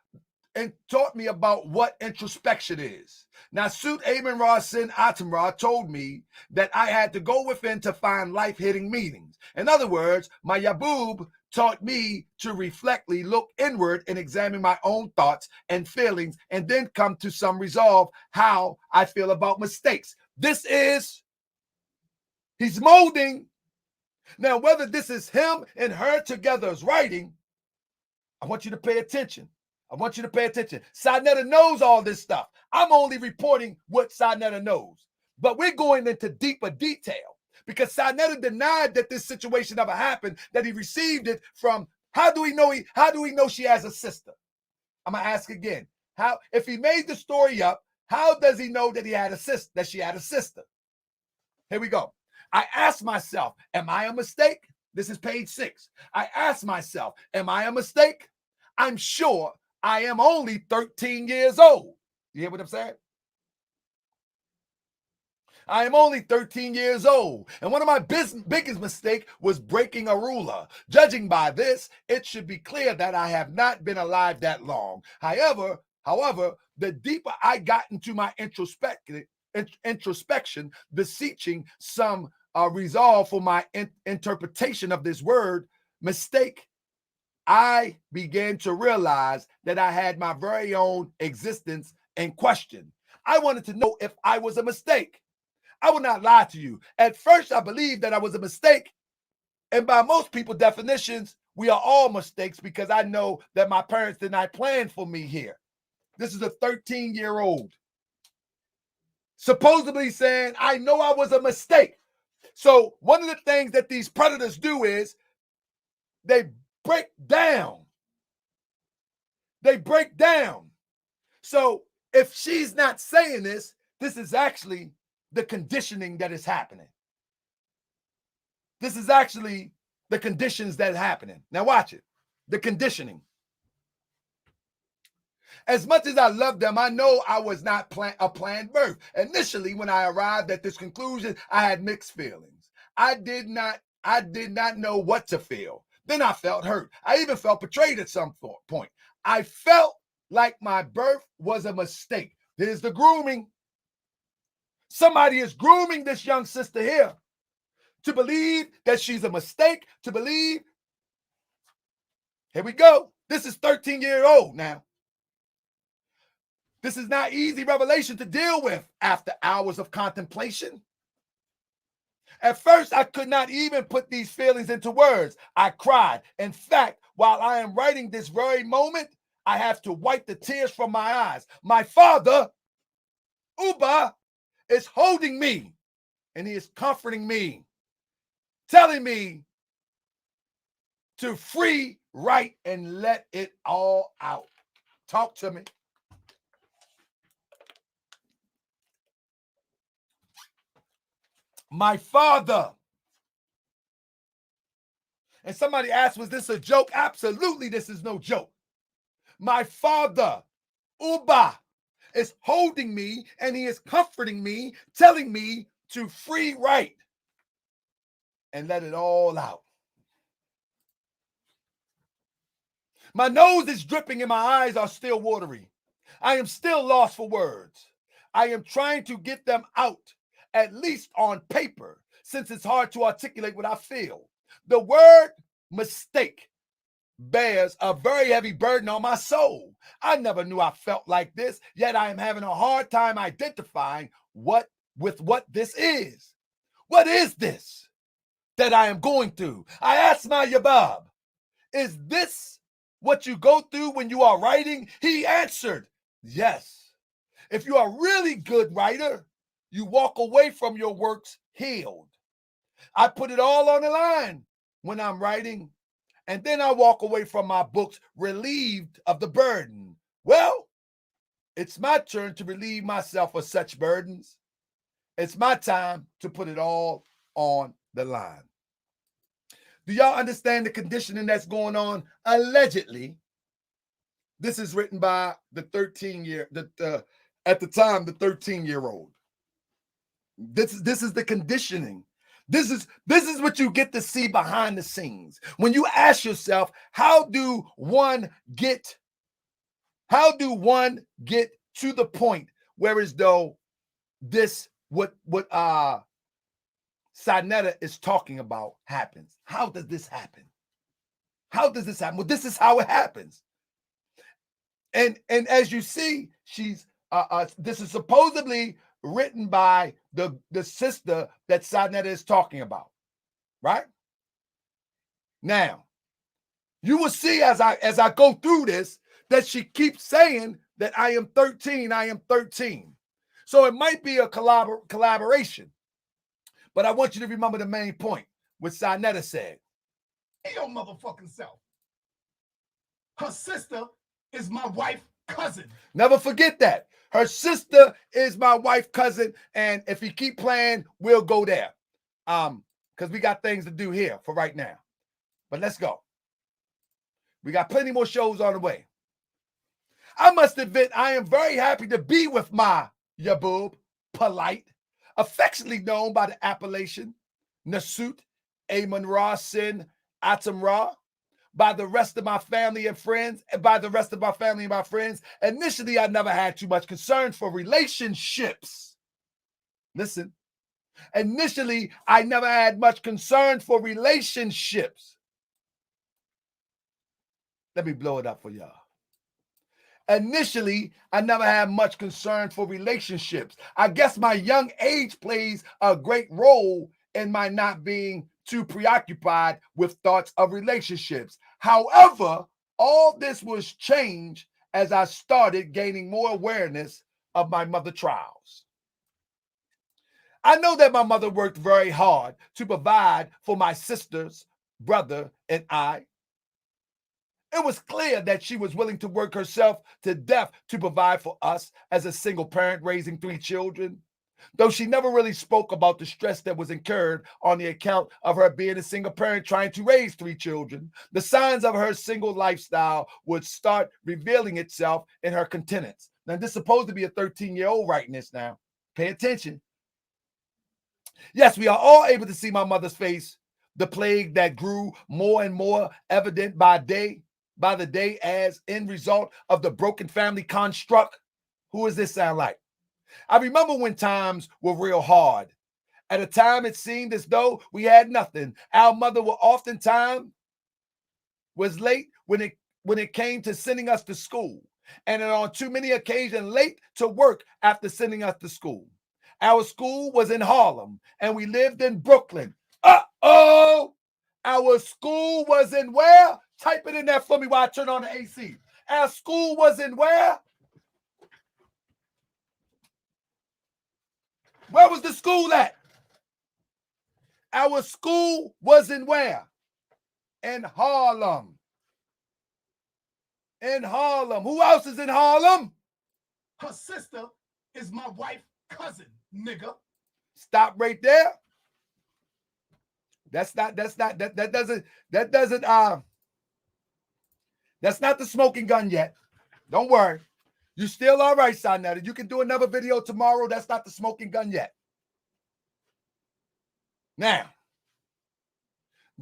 what introspection is. Now, Suit Amen Ra Sin Atamra told me that I had to go within to find life-hitting meanings. In other words, my Yaboob taught me to reflectly look inward and examine my own thoughts and feelings and then come to some resolve how I feel about mistakes. He's molding. Now, whether this is him and her together's writing, I want you to pay attention. I want you to pay attention. Saneter knows all this stuff. I'm only reporting what Saneter knows. But we're going into deeper detail because Saneter denied that this situation ever happened, that he received it from, how do we know she has a sister? I'm going to ask again. How, if he made the story up, how does he know that she had a sister? Here we go. I asked myself, am I a mistake? This is page 6. I asked myself, am I a mistake? I'm sure I am only 13 years old. You hear what I'm saying? I am only 13 years old. And one of my biggest mistakes was breaking a ruler. Judging by this, it should be clear that I have not been alive that long. However, the deeper I got into my introspection, beseeching some resolve for my interpretation of this word, mistake, I began to realize that I had my very own existence in question. I wanted to know if I was a mistake. I will not lie to you. At first, I believed that I was a mistake. And by most people's definitions, we are all mistakes because I know that my parents did not plan for me here. This is a 13-year-old supposedly saying, I know I was a mistake. So one of the things that these predators do is they break down. They break down. So if she's not saying this, this is actually the conditioning that is happening. This is actually the conditions that are happening. Now watch it. The conditioning. As much as I love them, I know I was not a planned birth. Initially, when I arrived at this conclusion, I had mixed feelings. I did not know what to feel. Then I felt hurt. I even felt betrayed at some point. I felt like my birth was a mistake. Here's the grooming. Somebody is grooming this young sister here to believe that she's a mistake, to believe. Here we go. This is 13-year-old now. This is not easy revelation to deal with after hours of contemplation. At first, I could not even put these feelings into words. I cried. In fact, while I am writing this very moment, I have to wipe the tears from my eyes. My father, Uba, is holding me, and he is comforting me, telling me to free write and let it all out. Talk to me. My father. And somebody asked, was this a joke? Absolutely, this is no joke. My father, Uba, is holding me and he is comforting me, telling me to free write and let it all out. My nose is dripping and my eyes are still watery. I am still lost for words. I am trying to get them out, at least on paper, since it's hard to articulate what I feel. The word mistake bears a very heavy burden on my soul. I never knew I felt like this, yet I am having a hard time identifying what this is. What is this that I am going through? I asked my Yabab, is this what you go through when you are writing? He answered, yes. If you are a really good writer, you walk away from your works healed. I put it all on the line when I'm writing, and then I walk away from my books relieved of the burden. Well, it's my turn to relieve myself of such burdens. It's my time to put it all on the line. Do y'all understand the conditioning that's going on? Allegedly, this is written by the 13-year-old. This is the conditioning This is what you get to see behind the scenes. When you ask yourself, how do one get to the point where as though this what Saneter is talking about happens? How does this happen? How does this happen? Well, this is how it happens. And as you see, she's this is supposedly written by the sister that Saneter is talking about, right? Now, you will see as I go through this that she keeps saying that I am 13, I am 13. So it might be a collaboration, but I want you to remember the main point, what Saneter said. Hey, your motherfucking self. Her sister is my wife cousin. Never forget that. Her sister is my wife cousin, and if you keep playing, we'll go there. Because we got things to do here for right now. But let's go. We got plenty more shows on the way. I must admit, I am very happy to be with my Yaboob, Polight, affectionately known by the appellation Nasut Amun Ra Sin Atam Ra, by the rest of my family and friends, and by the rest of my family and my friends. Initially, I never had too much concern for relationships. Listen, initially, I never had much concern for relationships. Let me blow it up for y'all. Initially, I never had much concern for relationships. I guess my young age plays a great role in my not being too preoccupied with thoughts of relationships. However, all this was changed as I started gaining more awareness of my mother trials. I know that my mother worked very hard to provide for my sisters, brother, and I. It was clear that she was willing to work herself to death to provide for us as a single parent raising 3 children, though she never really spoke about the stress that was incurred on the account of her being a single parent trying to raise 3 children. The signs of her single lifestyle would start revealing itself in her countenance. Now, this is supposed to be a 13-year-old writing this now. Pay attention. Yes, we are all able to see my mother's face, the plague that grew more and more evident by the day as end result of the broken family construct. Who does this sound like? I remember when times were real hard. At a time, it seemed as though we had nothing. Our mother was oftentimes late when it came to sending us to school, and on too many occasions late to work after sending us to school. Our school was in Harlem, and we lived in Brooklyn. Uh-oh! Our school was in where? Type it in there for me while I turn on the AC. Our school was in where? Where was the school at? Our school was in where? In Harlem. In Harlem. Who else is in Harlem? Her sister is my wife cousin, nigga. Stop right there. That's not the smoking gun yet. Don't worry. You still all right, Saneter. You can do another video tomorrow. That's not the smoking gun yet. Now,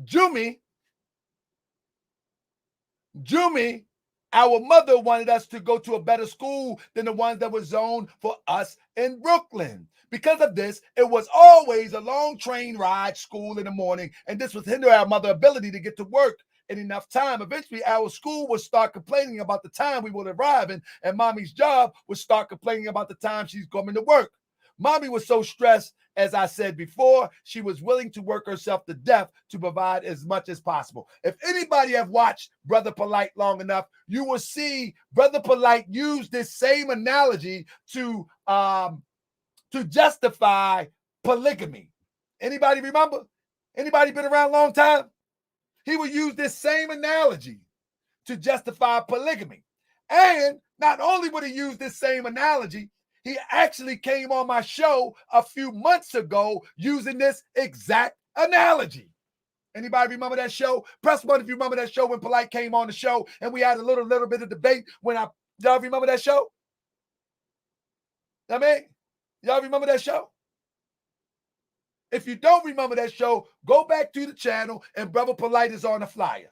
Jumi, our mother wanted us to go to a better school than the ones that were zoned for us in Brooklyn. Because of this, it was always a long train ride school in the morning, and this would hinder our mother's ability to get to work in enough time. Eventually, our school would start complaining about the time we would arrive in, and mommy's job would start complaining about the time she's coming to work. Mommy was so stressed, as I said before, she was willing to work herself to death to provide as much as possible. If anybody have watched Brother Polight long enough, you will see Brother Polight use this same analogy to justify polygamy. Anybody remember? Anybody been around a long time? He would use this same analogy to justify polygamy. And not only would he use this same analogy, he actually came on my show a few months ago using this exact analogy. Anybody remember that show? Press 1 if you remember that show when Polight came on the show and we had a little bit of debate y'all remember that show? I mean, y'all remember that show? If you don't remember that show, go back to the channel and Brother Polight is on the flyer.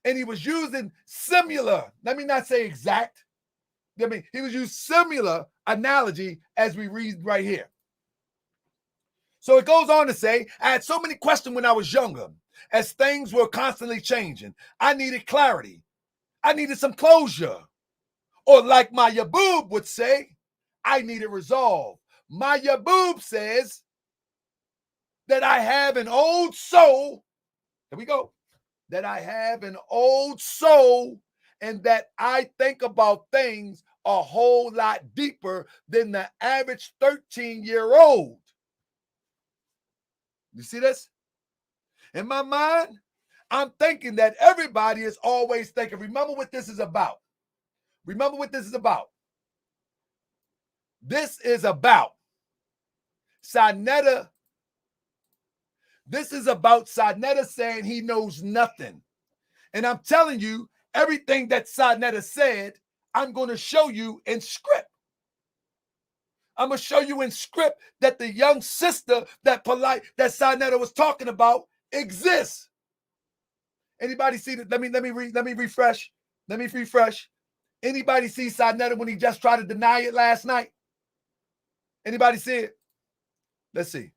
And he was using similar, let me not say exact, I mean, he was using similar analogy as we read right here. So it goes on to say, I had so many questions when I was younger, as things were constantly changing. I needed clarity. I needed some closure. Or like my Yaboob would say, I needed resolve. My Yaboob says that I have an old soul. Here we go. That I have an old soul and that I think about things a whole lot deeper than the average 13-year-old. You see this? In my mind, I'm thinking that everybody is always thinking, remember what this is about. Remember what this is about. This is about Saneter. This is about Saneter saying he knows nothing. And I'm telling you, everything that Saneter said, I'm going to show you in script. I'm going to show you in script that the young sister that Saneter was talking about exists. Anybody see that? Let me refresh. Let me refresh. Anybody see Saneter when he just tried to deny it last night? Anybody see it? Let's see.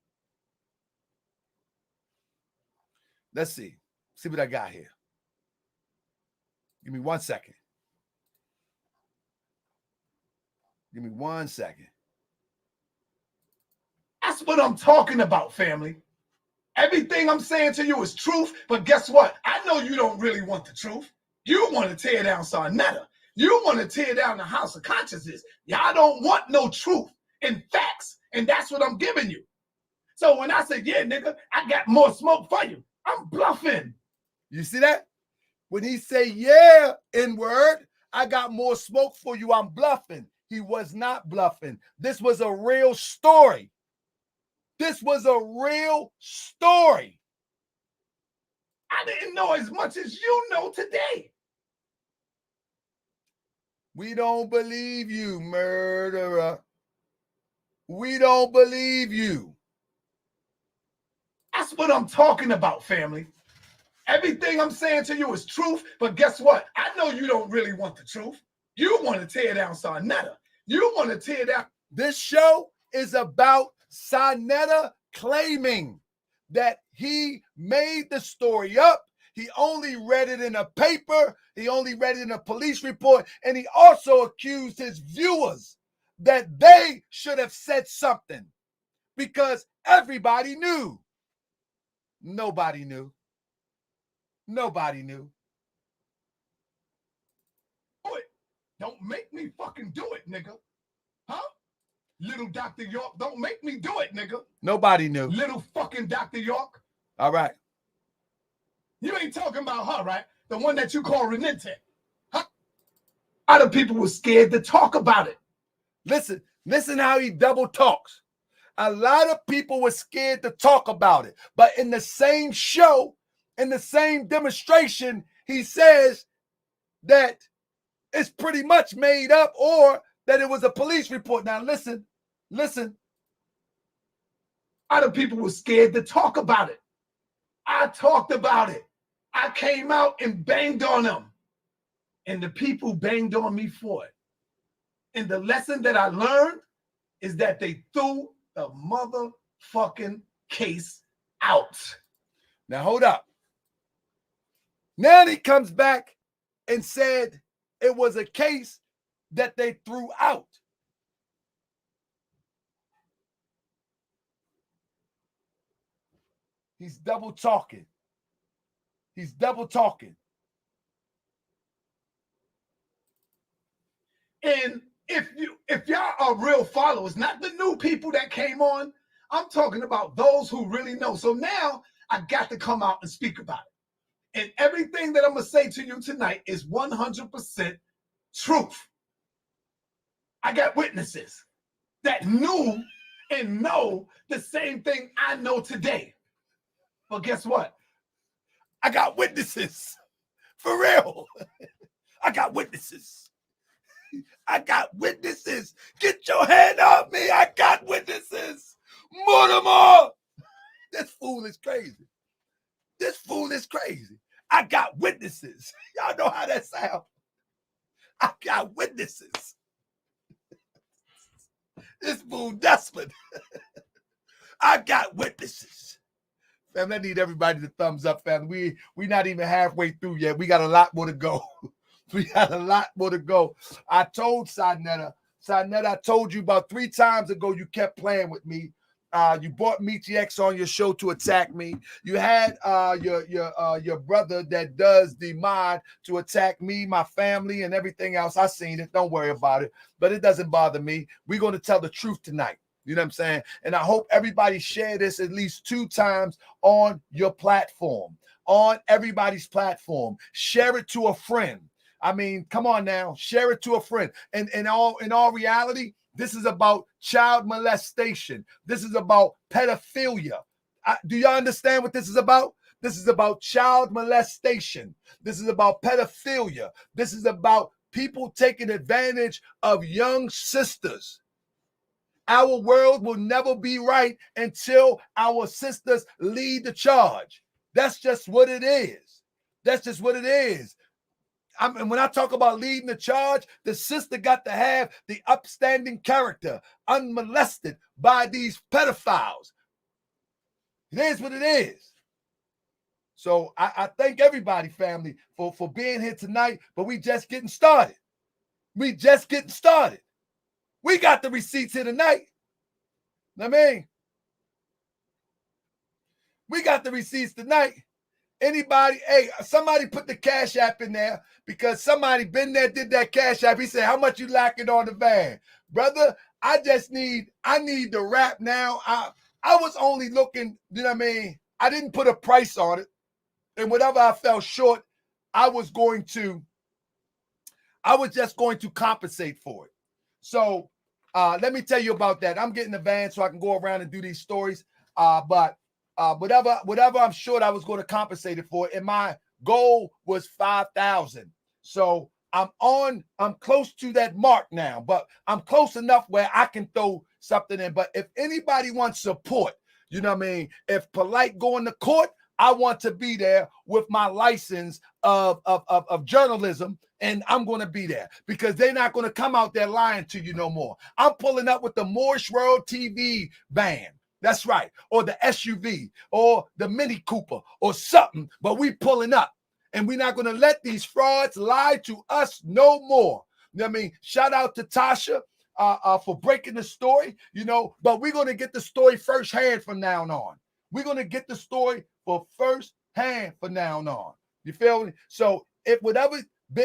Let's see. See what I got here. Give me 1 second. Give me 1 second. That's what I'm talking about, family. Everything I'm saying to you is truth, but guess what? I know you don't really want the truth. You want to tear down Saneter. You want to tear down the house of consciousness. Y'all don't want no truth and facts, and that's what I'm giving you. So when I say, yeah, nigga, I got more smoke for you, I'm bluffing. You see that? When he say, yeah, N-word, I got more smoke for you, I'm bluffing. He was not bluffing. This was a real story. This was a real story. I didn't know as much as you know today. We don't believe you, murderer. We don't believe you. That's what I'm talking about, family. Everything I'm saying to you is truth, but guess what? I know you don't really want the truth. You want to tear down Saneter. You want to tear down. This show is about Saneter claiming that he made the story up. He only read it in a paper. He only read it in a police report. And he also accused his viewers that they should have said something because everybody knew. Nobody knew. Nobody knew. Do it. Don't make me fucking do it, nigga. Huh? Little Dr. York, don't make me do it, nigga. Nobody knew. Little fucking Dr. York. All right. You ain't talking about her, right? The one that you call Renente. Huh? Other people were scared to talk about it. Listen how he double talks. A lot of people were scared to talk about it. But in the same show, in the same demonstration, he says that it's pretty much made up or that it was a police report. Now listen. Other people were scared to talk about it. I talked about it. I came out and banged on them. And the people banged on me for it. And the lesson that I learned is that they threw the motherfucking case out. Now hold up. Now he comes back and said it was a case that they threw out. He's double talking. He's double talking. And if y'all are real followers, not the new people that came on, I'm talking about those who really know. So now I got to come out and speak about it. And everything that I'm going to say to you tonight is 100% truth. I got witnesses that knew and know the same thing I know today. But guess what? I got witnesses. For real. I got witnesses. I got witnesses. Get your hand off me. I got witnesses. Mortimer. This fool is crazy. This fool is crazy. I got witnesses. Y'all know how that sounds. I got witnesses. This fool desperate. I got witnesses. Family, I need everybody to thumbs up, family. We not even halfway through yet. We got a lot more to go. We got a lot more to go. I told Saneter, I told you about 3 times ago you kept playing with me. You brought Meechie X on your show to attack me. You had your brother that does the mod to attack me, my family, and everything else. I seen it. Don't worry about it. But it doesn't bother me. We're going to tell the truth tonight. You know what I'm saying? And I hope everybody share this at least 2 times on your platform, on everybody's platform. Share it to a friend. I mean, come on now, share it to a friend. And in all reality, this is about child molestation. This is about pedophilia. Do y'all understand what this is about? This is about child molestation. This is about pedophilia. This is about people taking advantage of young sisters. Our world will never be right until our sisters lead the charge. That's just what it is. That's just what it is. And when I talk about leading the charge, the sister got to have the upstanding character, unmolested by these pedophiles. It is what it is. So I thank everybody, family, for being here tonight, but we just getting started. We just getting started. We got the receipts here tonight. I mean, we got the receipts tonight. Anybody, hey, somebody put the Cash App in there because somebody been there, did that Cash App. He said, how much you lacking on the van? Brother, I need the rap now. I was only looking, you know what I mean? I didn't put a price on it. And whatever I fell short, I was just going to compensate for it. So let me tell you about that. I'm getting a van so I can go around and do these stories. But whatever I'm short, I was going to compensate it for. And my goal was 5,000. So I'm close to that mark now, but I'm close enough where I can throw something in. But if anybody wants support, you know what I mean? If Polight going to court, I want to be there with my license of journalism, and I'm going to be there because they're not going to come out there lying to you no more. I'm pulling up with the Moorish World TV van. That's right. Or the SUV or the Mini Cooper or something, but we pulling up, and we're not going to let these frauds lie to us no more. You know what I mean? Shout out to Tasha for breaking the story, you know, but we're going to get the story firsthand from now on. We're going to get the story for first hand from now on. You feel me? So if whatever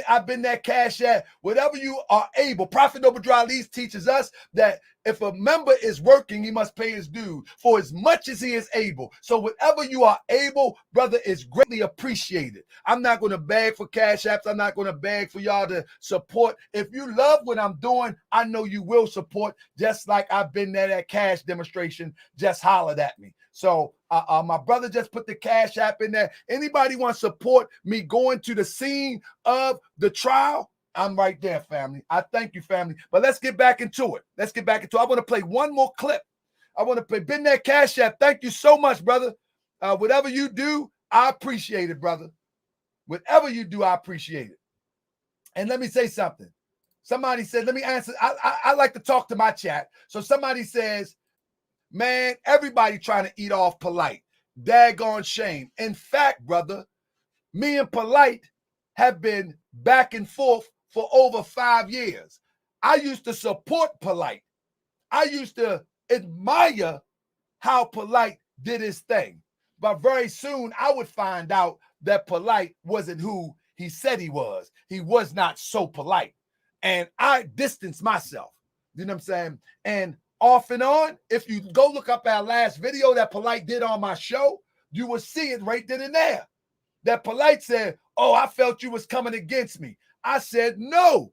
I've been that Cash App, whatever you are able, Prophet Noble Lees teaches us that if a member is working, he must pay his due for as much as he is able. So whatever you are able, brother, is greatly appreciated. I'm not going to beg for Cash Apps. I'm not going to beg for y'all to support. If you love what I'm doing, I know you will support, just like I've been there at cash demonstration. Just hollered at me. So my brother just put the Cash App in there. Anybody want to support me going to the scene of the trial? I'm right there, family. I thank you, family. But let's get back into it. I want to play one more clip. I want to play Been There Cash App. Thank you so much, brother. Whatever you do, I appreciate it, brother. Whatever you do, I appreciate it. And let me say something. Somebody said, let me answer. I like to talk to my chat. So somebody says, man, everybody trying to eat off Polight. Daggone shame. In fact, brother, me and Polight have been back and forth for over 5 years. I used to support Polight. I used to admire how Polight did his thing. But very soon I would find out that Polight wasn't who he said he was. He was not so polite. And I distanced myself. You know what I'm saying? And off and on, if you go look up our last video that Polight did on my show, you will see it right then and there. That Polight said, oh, I felt you was coming against me. I said, no,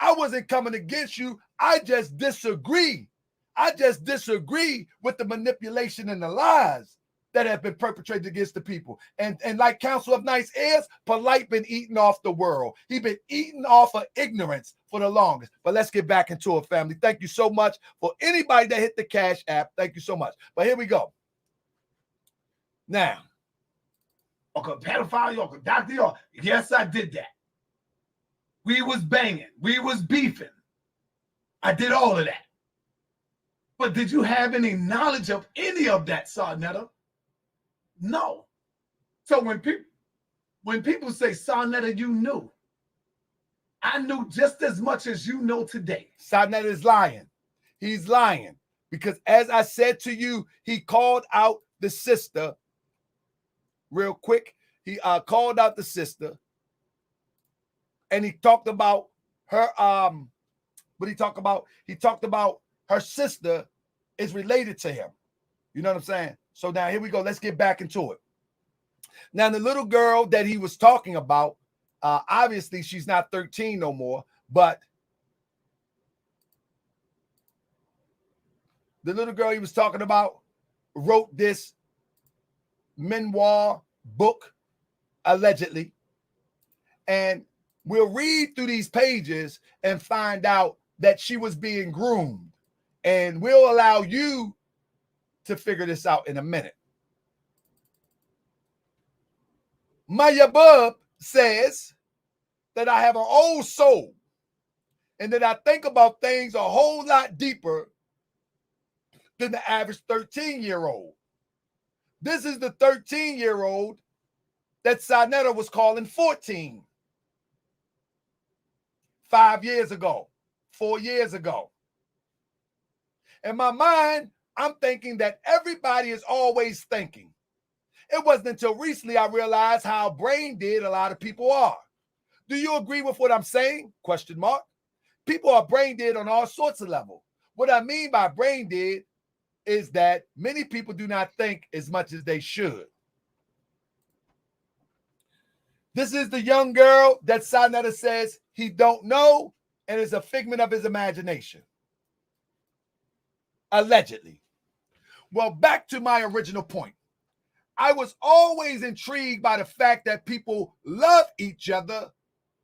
I wasn't coming against you. I just disagree. I just disagree with the manipulation and the lies that have been perpetrated against the people. And like Council of Nice is, Polight been eating off the world. He been eating off of ignorance for the longest. But let's get back into it, family. Thank you so much for anybody that hit the Cash App. Thank you so much. But here we go. Now, or a pedophile, or a doctor, or yes, I did that. We was banging. We was beefing. I did all of that. But did you have any knowledge of any of that, Saneter? No. So when people say, Saneter, you knew, I knew just as much as you know today. Saneter is lying. He's lying. Because as I said to you, he called out the sister real quick. He called out the sister. And he talked about her, what he talked about? He talked about her sister is related to him. You know what I'm saying? So now here we go. Let's get back into it. Now, the little girl that he was talking about, obviously she's not 13 no more, but the little girl he was talking about wrote this memoir book, allegedly. And we'll read through these pages and find out that she was being groomed. And we'll allow you to figure this out in a minute. Maya Bub says that I have an old soul and that I think about things a whole lot deeper than the average 13-year-old. This is the 13-year-old that Saneter was calling 14. 5 years ago, 4 years ago. In my mind, I'm thinking that everybody is always thinking. It wasn't until recently I realized how brain dead a lot of people are. Do you agree with what I'm saying? Question mark. People are brain dead on all sorts of levels. What I mean by brain dead is that many people do not think as much as they should. This is the young girl that Saneter says he don't know and is a figment of his imagination. Allegedly. Well, back to my original point. I was always intrigued by the fact that people love each other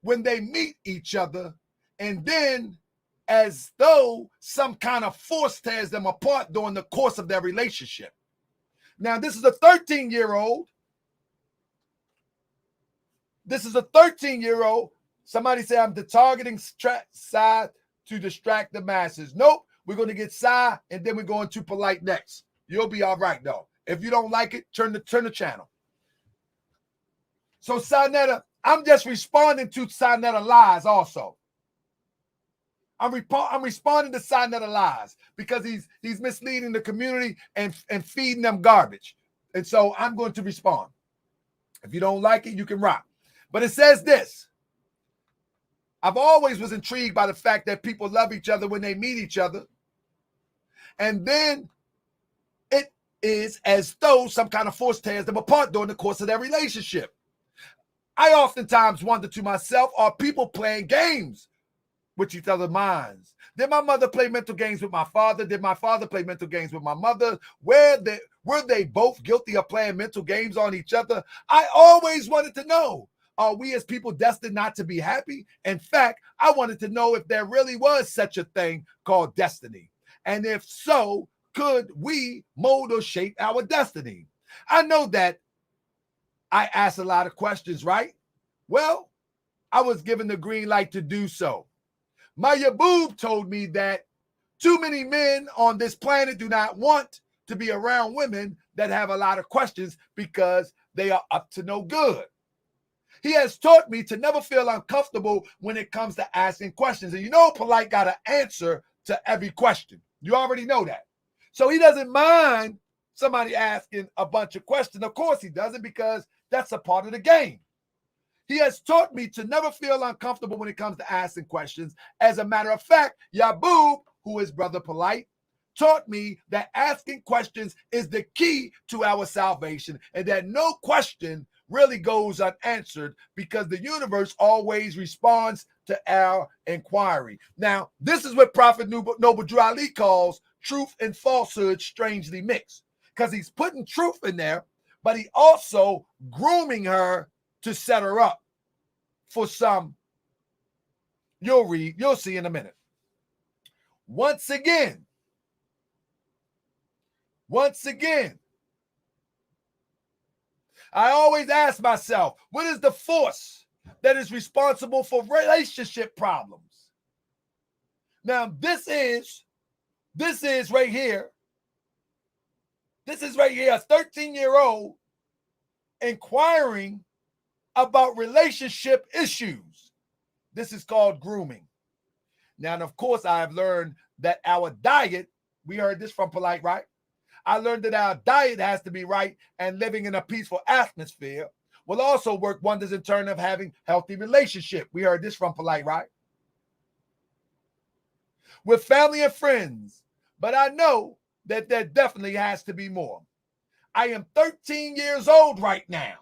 when they meet each other, and then as though some kind of force tears them apart during the course of their relationship. Now, this is a 13-year-old. This is a 13-year-old. Somebody say I'm targeting side to distract the masses. Nope. We're going to get side, and then we're going to Polight next. You'll be all right, though. If you don't like it, turn the channel. So, Saneter, I'm just responding to Saneter lies also. I'm responding to Saneter lies because he's misleading the community and feeding them garbage. And so I'm going to respond. If you don't like it, you can rock. But it says this. I've always was intrigued by the fact that people love each other when they meet each other. And then it is as though some kind of force tears them apart during the course of their relationship. I oftentimes wonder to myself, are people playing games with each other's minds? Did my mother play mental games with my father? Did my father play mental games with my mother? Were they both guilty of playing mental games on each other? I always wanted to know. Are we as people destined not to be happy? In fact, I wanted to know if there really was such a thing called destiny. And if so, could we mold or shape our destiny? I know that I asked a lot of questions, right? Well, I was given the green light to do so. Maya Boob told me that too many men on this planet do not want to be around women that have a lot of questions because they are up to no good. He has taught me to never feel uncomfortable when it comes to asking questions. And you know, Polight got an answer to every question. You already know that. So he doesn't mind somebody asking a bunch of questions. Of course he doesn't, because that's a part of the game. He has taught me to never feel uncomfortable when it comes to asking questions. As a matter of fact, Yaboob, who is Brother Polight, taught me that asking questions is the key to our salvation, and that no question really goes unanswered because the universe always responds to our inquiry. Now, this is what Prophet Noble Drew Ali calls truth and falsehood strangely mixed, because he's putting truth in there, but he also grooming her to set her up for some. You'll see in a minute. Once again, I always ask myself, what is the force that is responsible for relationship problems? Now, this is right here. This is right here, a 13-year-old inquiring about relationship issues. This is called grooming. Now, and of course, I have learned that our diet, we heard this from Polight, right? I learned that our diet has to be right, and living in a peaceful atmosphere will also work wonders in terms of having healthy relationship. We heard this from Polight, right? With family and friends. But I know that there definitely has to be more. I am 13 years old right now.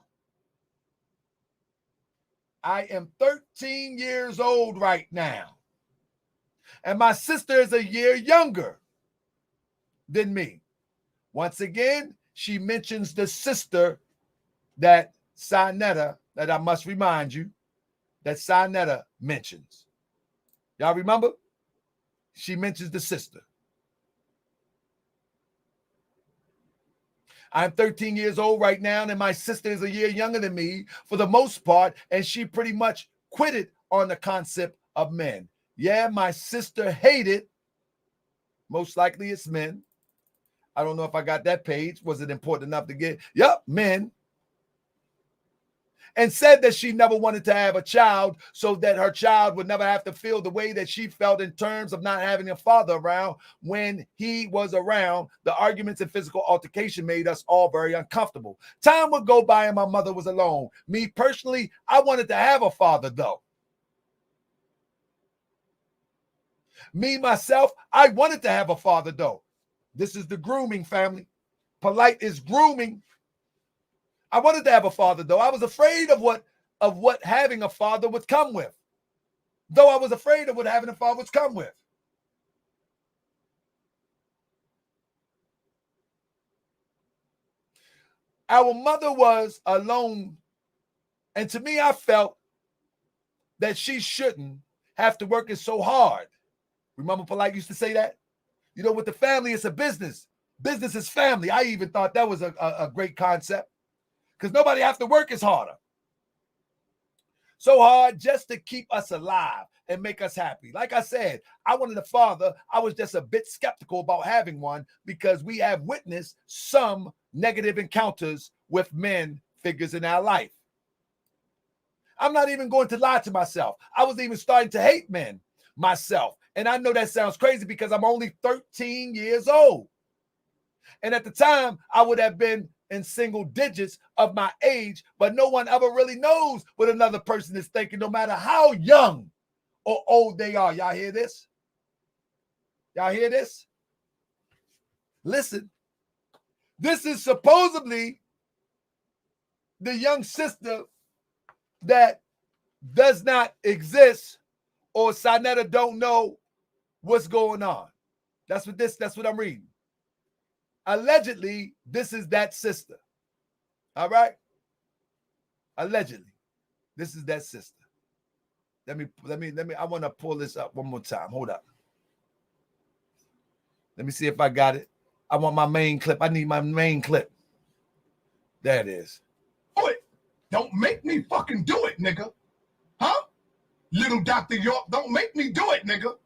I am 13 years old right now. And my sister is a year younger than me. Once again, she mentions the sister that Saneter, that I must remind you, that Saneter mentions. Y'all remember? She mentions the sister. I'm 13 years old right now, and my sister is a year younger than me for the most part, and she pretty much quitted on the concept of men. Yeah, my sister hated, most likely it's men. I don't know if I got that page. Was it important enough to get? Yep, men. And said that she never wanted to have a child so that her child would never have to feel the way that she felt in terms of not having a father around when he was around. The arguments and physical altercation made us all very uncomfortable. Time would go by and my mother was alone. Me personally, I wanted to have a father though. Me, myself, I wanted to have a father though. This is the grooming, family. Polight is grooming. I wanted to have a father, though. I was afraid of what having a father would come with. Though I was afraid of what having a father would come with. Our mother was alone. And to me, I felt that she shouldn't have to work it so hard. Remember Polight used to say that? You know, with the family, it's a business. Business is family. I even thought that was a great concept. Because nobody has to work as harder. So hard just to keep us alive and make us happy. Like I said, I wanted a father. I was just a bit skeptical about having one because we have witnessed some negative encounters with men figures in our life. I'm not even going to lie to myself. I was even starting to hate men myself. And I know that sounds crazy because I'm only 13 years old. And at the time, I would have been in single digits of my age, but no one ever really knows what another person is thinking, no matter how young or old they are. Y'all hear this? Y'all hear this? Listen, this is supposedly the young sister that does not exist, or Saneter don't know what's going on. That's what I'm reading. Allegedly, this is that sister. All right? Allegedly, this is that sister. Let me, I want to pull this up one more time. Hold up. Let me see if I got it. I want my main clip. I need my main clip. There it is. Do it. Don't make me fucking do it, nigga. Huh? Little Dr. York, don't make me do it, nigga.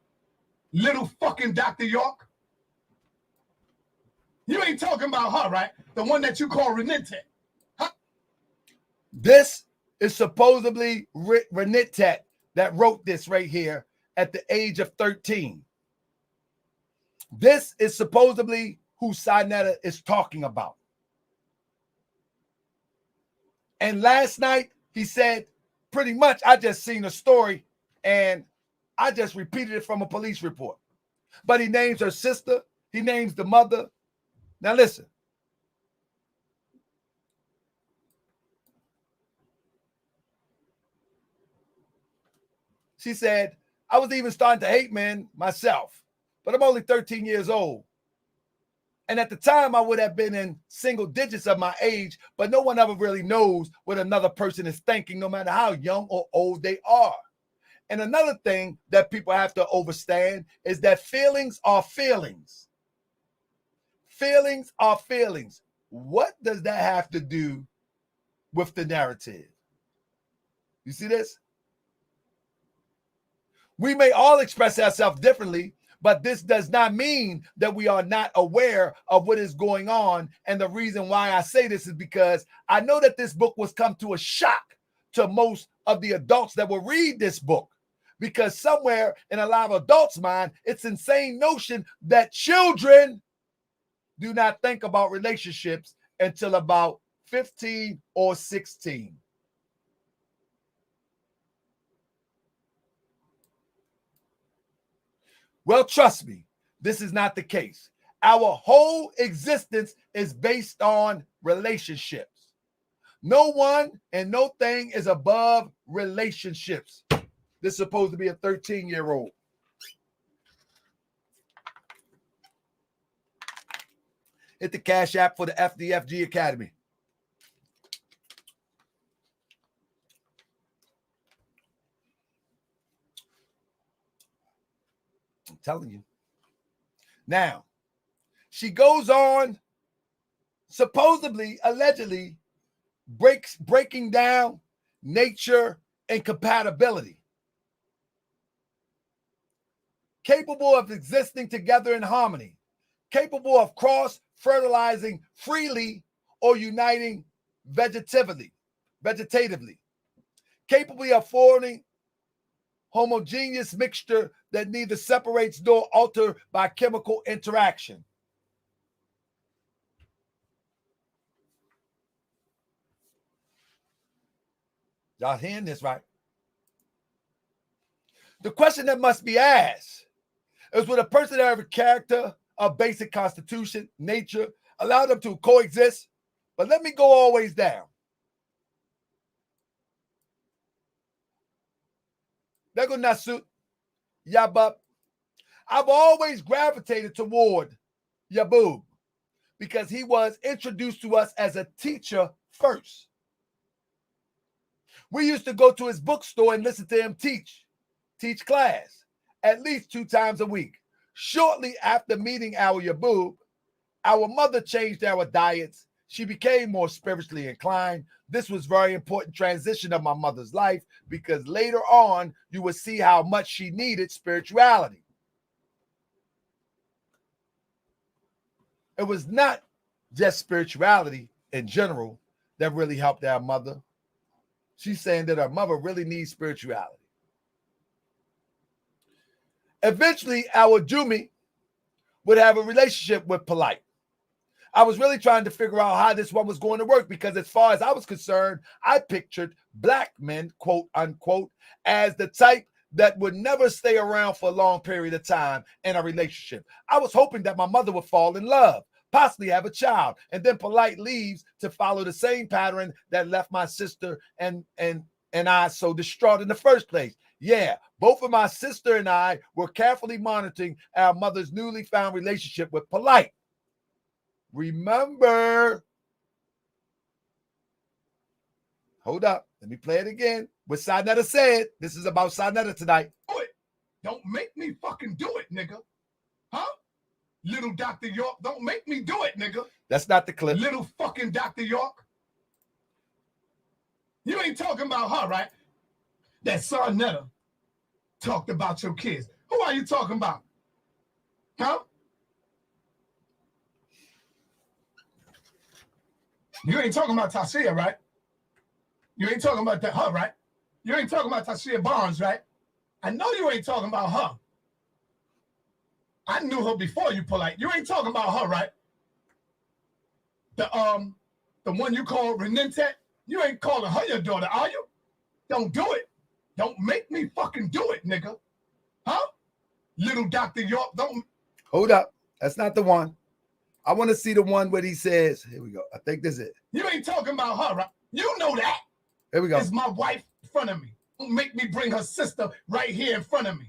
Little fucking Dr. York. You ain't talking about her, right? The one that you call Renette. Huh? This is supposedly Renette that wrote this right here at the age of 13. This is supposedly who Saneter is talking about. And last night, he said, pretty much, I just seen a story and I just repeated it from a police report. But he names her sister. He names the mother. Now listen. She said, I was even starting to hate men myself, but I'm only 13 years old. And at the time, I would have been in single digits of my age, but no one ever really knows what another person is thinking, no matter how young or old they are. And another thing that people have to understand is that feelings are feelings. Feelings are feelings. What does that have to do with the narrative. You see this? We may all express ourselves differently, but this does not mean that we are not aware of what is going on. And the reason why I say this is because I know that this book was come to a shock to most of the adults that will read this book. Because somewhere in a lot of adults' mind, it's insane notion that children do not think about relationships until about 15 or 16. Well, trust me, this is not the case. Our whole existence is based on relationships. No one and no thing is above relationships. This is supposed to be a 13-year-old. Hit the Cash App for the FDFG Academy. I'm telling you. Now, she goes on, supposedly, allegedly, breaking down nature and compatibility. Capable of existing together in harmony, capable of cross-fertilizing freely or uniting vegetatively, capable of forming homogeneous mixture that neither separates nor alters by chemical interaction. Y'all hearing this, right? The question that must be asked is, would a person have a character of basic constitution, nature, allow them to coexist? But let me go always down. There go Nasut, Yabub. I've always gravitated toward Yabub because he was introduced to us as a teacher first. We used to go to his bookstore and listen to him teach class at least 2 times a week. Shortly after meeting our Yabub, our mother changed our diets. She became more spiritually inclined. This was very important transition of my mother's life because later on, you will see how much she needed spirituality. It was not just spirituality in general that really helped our mother. She's saying that her mother really needs spirituality. Eventually, our Jumi would have a relationship with Polight. I was really trying to figure out how this one was going to work because as far as I was concerned, I pictured black men, quote unquote, as the type that would never stay around for a long period of time in a relationship. I was hoping that my mother would fall in love, possibly have a child, and then Polight leaves to follow the same pattern that left my sister and I so distraught in the first place. Yeah, both of my sister and I were carefully monitoring our mother's newly found relationship with Polight. Remember, hold up, let me play it again. What Saneter said, this is about Saneter tonight. Do it. Don't make me fucking do it, nigga. Huh? Little Dr. York, don't make me do it, nigga. That's not the clip. Little fucking Dr. York. You ain't talking about her, right? That Saneter talked about your kids. Who are you talking about? Huh? You ain't talking about Tashia, right? You ain't talking about her, right? You ain't talking about Tashia Barnes, right? I know you ain't talking about her. I knew her before you, Polight. You ain't talking about her, right? The one you call Renente, you ain't calling her your daughter, are you? Don't do it. Don't make me fucking do it, nigga. Huh? Little Dr. York, don't. Hold up. That's not the one. I want to see the one where he says, here we go. I think this is it. You ain't talking about her, right? You know that. Here we go. It's my wife in front of me. Don't make me bring her sister right here in front of me.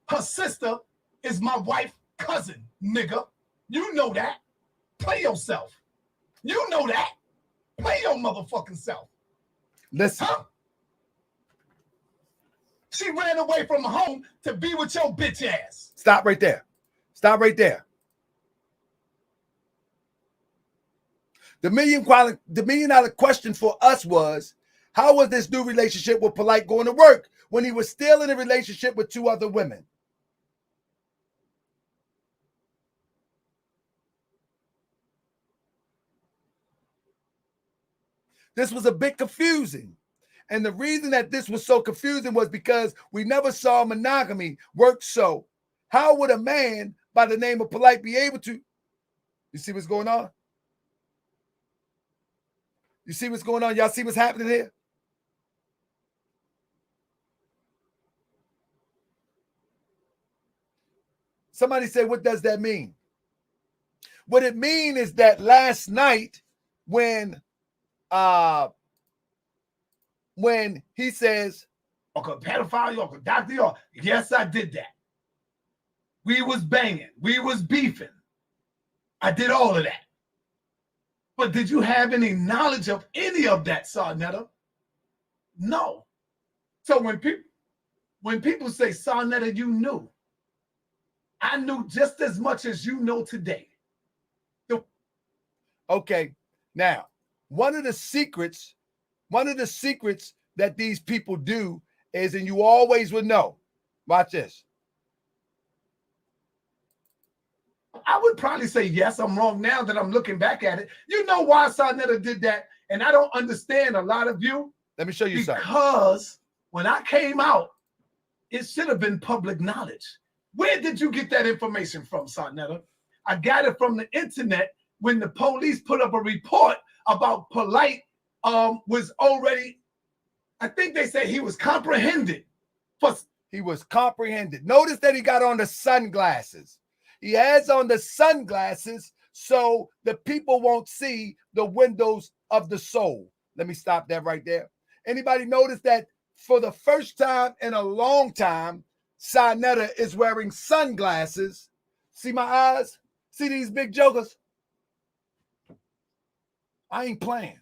Her sister is my wife's cousin, nigga. You know that. Play yourself. You know that. Play your motherfucking self. Listen. Huh? She ran away from home to be with your bitch ass. Stop right there. Stop right there. The million dollar question for us was, how was this new relationship with Polight going to work when he was still in a relationship with 2 other women? This was a bit confusing. And the reason that this was so confusing was because we never saw monogamy work. So how would a man by the name of Polight be able to? You see what's going on? You see what's going on? Y'all see what's happening here? Somebody said, what does that mean? What it means is that last night when he says, Uncle pedophile, Uncle doctor, yes, I did that. We was banging. We was beefing. I did all of that. But did you have any knowledge of any of that, Saneter? No. So when people say, Saneter, you knew, I knew just as much as you know today. Okay, now, one of the secrets that these people do is, and you always would know, watch this. I would probably say, yes, I'm wrong now that I'm looking back at it. You know why Saneter did that? And I don't understand a lot of you. Let me show you something. Because when I came out, it should have been public knowledge. Where did you get that information from, Saneter? I got it from the internet when the police put up a report about Polight was already, I think they said he was comprehended. He was comprehended. Notice that he got on the sunglasses. He has on the sunglasses so the people won't see the windows of the soul. Let me stop that right there. Anybody notice that for the first time in a long time, Saneter is wearing sunglasses? See my eyes? See these big jokers? I ain't playing.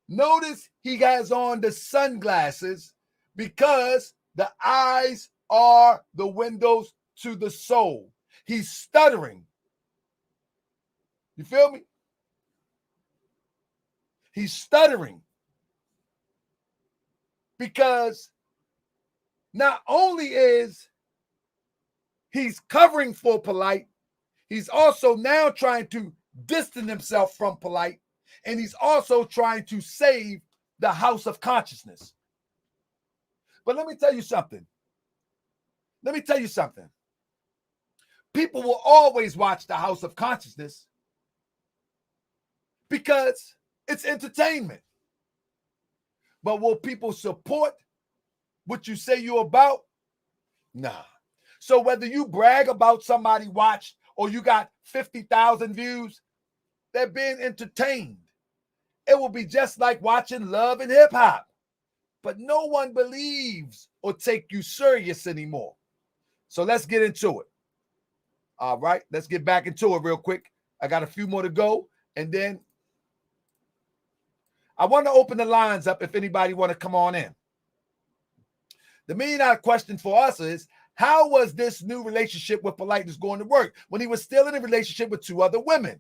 Notice he has on the sunglasses because the eyes are the windows to the soul. He's stuttering. You feel me? He's stuttering because not only is he's covering for Polight, he's also now trying to distance himself from Polight, and he's also trying to save the house of consciousness. But let me tell you something. People will always watch the house of consciousness because it's entertainment. But will people support what you say you're about? Nah. So whether you brag about somebody watched or you got 50,000 views, they're being entertained. It will be just like watching Love and Hip Hop. But no one believes or take you serious anymore. So let's get into it. All right, let's get back into it real quick. I got a few more to go, and then I want to open the lines up if anybody want to come on in. The $1 million question for us is, how was this new relationship with Polight going to work when he was still in a relationship with 2 other women?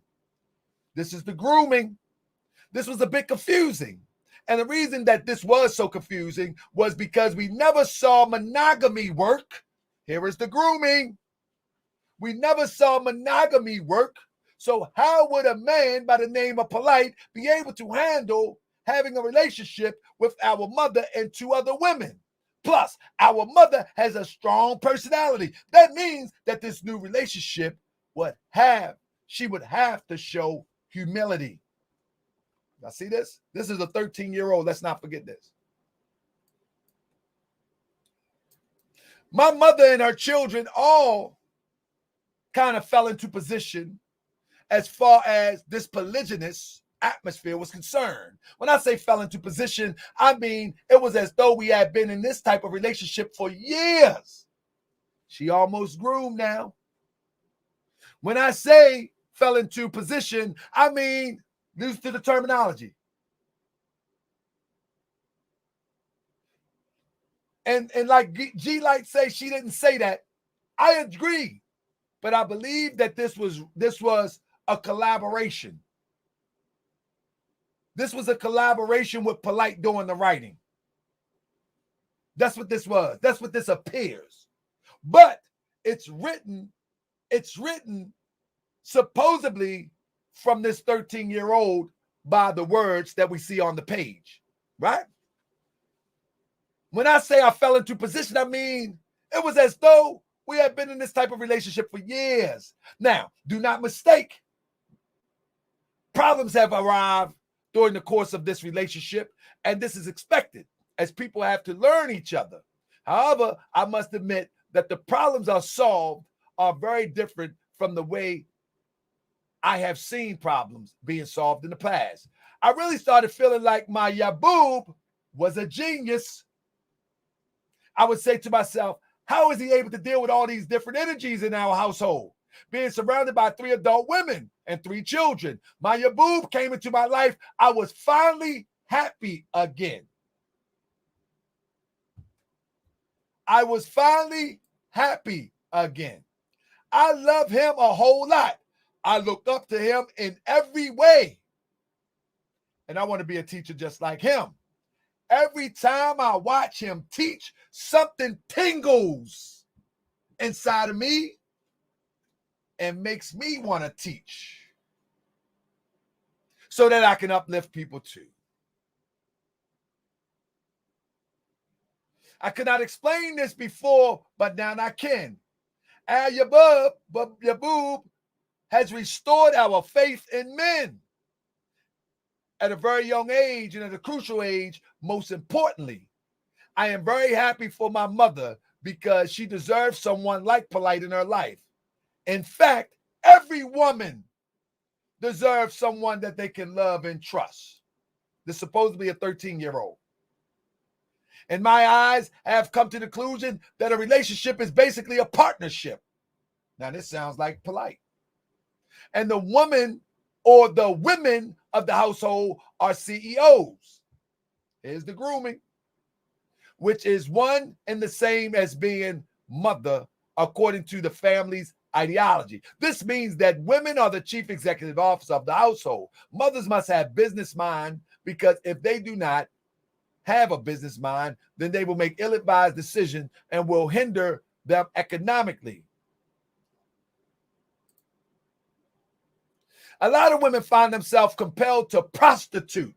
This is the grooming. This was a bit confusing. And the reason that this was so confusing was because we never saw monogamy work. Here is the grooming. We never saw monogamy work. So how would a man by the name of Polight be able to handle having a relationship with our mother and 2 other women? Plus, our mother has a strong personality. That means that this new relationship would have to show humility. Now see this? This is a 13-year-old. Let's not forget this. My mother and her children all kind of fell into position as far as this polygynous atmosphere was concerned. When I say fell into position, I mean it was as though we had been in this type of relationship for years. She almost groomed now. When I say fell into position, I mean used to the terminology. And like G-Light say, she didn't say that. I agree. But I believe that this was a collaboration. This was a collaboration with Polight doing the writing. That's what this was. That's what this appears. But it's written supposedly from this 13-year-old by the words that we see on the page, right? When I say I fell into position, I mean it was as though we had been in this type of relationship for years. Now, do not mistake. Problems have arrived during the course of this relationship, and this is expected as people have to learn each other. However, I must admit that the problems are very different from the way I have seen problems being solved in the past. I really started feeling like my Yaboob was a genius. I would say to myself, how is he able to deal with all these different energies in our household? Being surrounded by 3 adult women and 3 children. My Yaboob came into my life. I was finally happy again. I was finally happy again. I love him a whole lot. I look up to him in every way. And I want to be a teacher just like him. Every time I watch him teach, something tingles inside of me and makes me want to teach so that I can uplift people too. I could not explain this before, but now I can. Al Yaboob has restored our faith in men at a very young age and at a crucial age. Most importantly, I am very happy for my mother because she deserves someone like Polight in her life. In fact, every woman deserves someone that they can love and trust. This is supposedly a 13-year-old. In my eyes, I have come to the conclusion that a relationship is basically a partnership. Now, this sounds like Polight. And the woman or the women of the household are CEOs. Here's the grooming, which is one and the same as being mother according to the family's ideology. This means that women are the chief executive officer of the household. Mothers must have business mind because if they do not have a business mind, then they will make ill-advised decisions and will hinder them economically. A lot of women find themselves compelled to prostitute.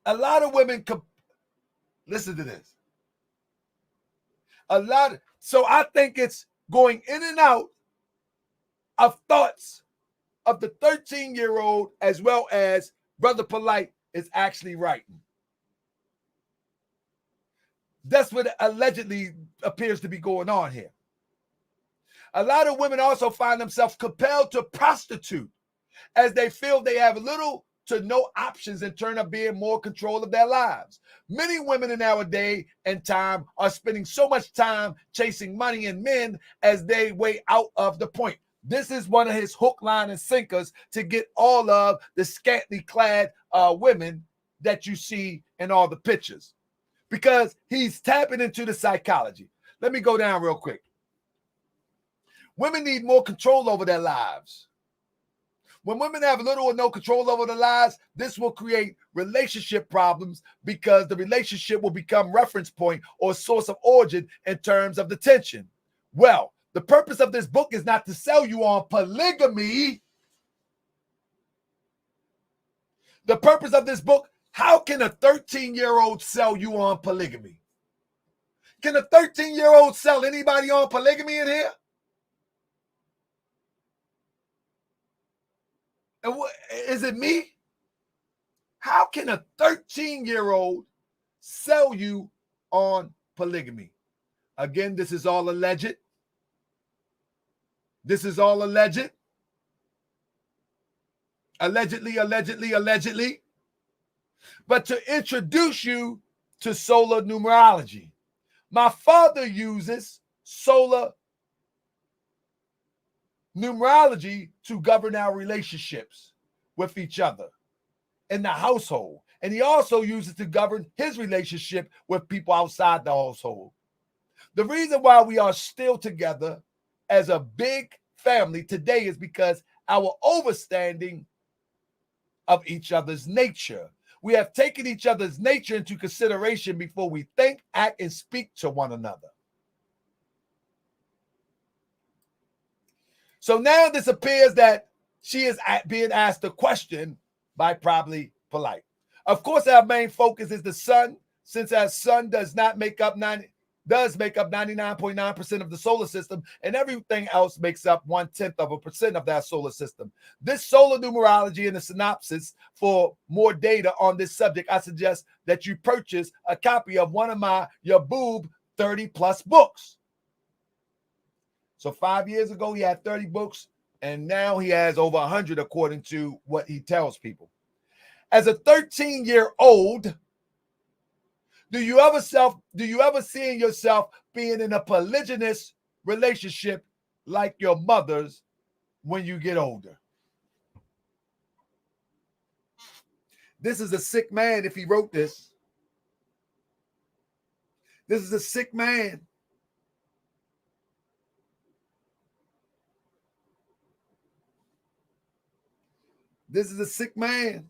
A lot of women, listen to this. So I think it's going in and out of thoughts of the 13-year-old as well as Brother Polight is actually writing. That's what allegedly appears to be going on here. A lot of women also find themselves compelled to prostitute as they feel they have little to no options in terms of being more control of their lives. Many women in our day and time are spending so much time chasing money and men as they way out of the point. This is one of his hook, line, and sinkers to get all of the scantily clad women that you see in all the pictures, because he's tapping into the psychology. Let me go down real quick. Women need more control over their lives. When women have little or no control over their lives, this will create relationship problems because the relationship will become reference point or source of origin in terms of the tension. Well, the purpose of this book is not to sell you on polygamy. The purpose of this book, how can a 13-year-old sell you on polygamy? Can a 13-year-old sell anybody on polygamy in here? And is it me? How can a 13-year-old sell you on polygamy? Again, this is all alleged. This is all alleged. Allegedly, allegedly, allegedly. But to introduce you to solar numerology, my father uses solar numerology to govern our relationships with each other in the household. And he also uses it to govern his relationship with people outside the household. The reason why we are still together as a big family today is because our overstanding of each other's nature. We have taken each other's nature into consideration before we think, act, and speak to one another. So now this appears that she is being asked a question by probably Polight. Of course, our main focus is the sun, since our sun does make up 99.9% of the solar system, and everything else makes up 0.1% of that solar system. This solar numerology and the synopsis for more data on this subject, I suggest that you purchase a copy of one of my Yaboob 30 plus books. So 5 years ago, he had 30 books, and now he has over 100 according to what he tells people. As a 13-year-old, do you ever see yourself being in a polygynous relationship like your mother's when you get older? This is a sick man if he wrote this. This is a sick man. This is a sick man.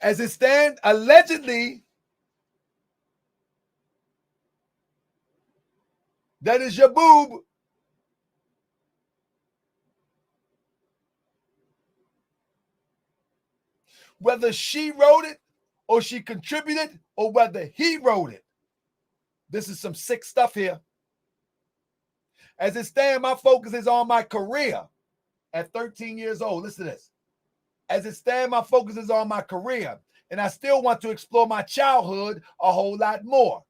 As it stands, allegedly, that is Yaboob. Whether she wrote it or she contributed or whether he wrote it, this is some sick stuff here. As it stands, my focus is on my career at 13 years old. Listen to this. As it stands, my focus is on my career, and I still want to explore my childhood a whole lot more.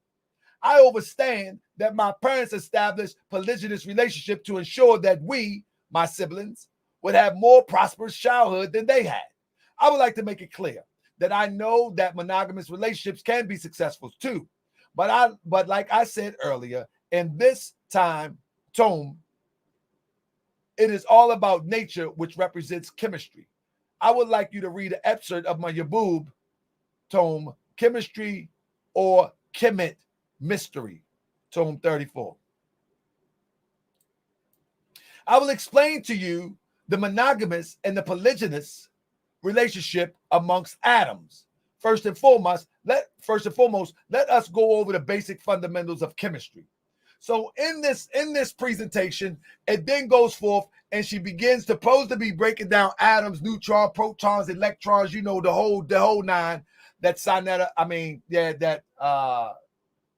I understand that my parents established polygynous relationship to ensure that we, my siblings, would have more prosperous childhood than they had. I would like to make it clear that I know that monogamous relationships can be successful too, but like I said earlier, in this tome, it is all about nature, which represents chemistry. I would like you to read an excerpt of my Yaboob tome, Chemistry or Kemet Mystery, tome 34. I will explain to you the monogamous and the polygynous relationship amongst atoms. First and foremost, let us go over the basic fundamentals of chemistry. So in this presentation, it then goes forth and she begins supposed to be breaking down atoms, neutrons, protons, electrons, the whole nine. That Saneter,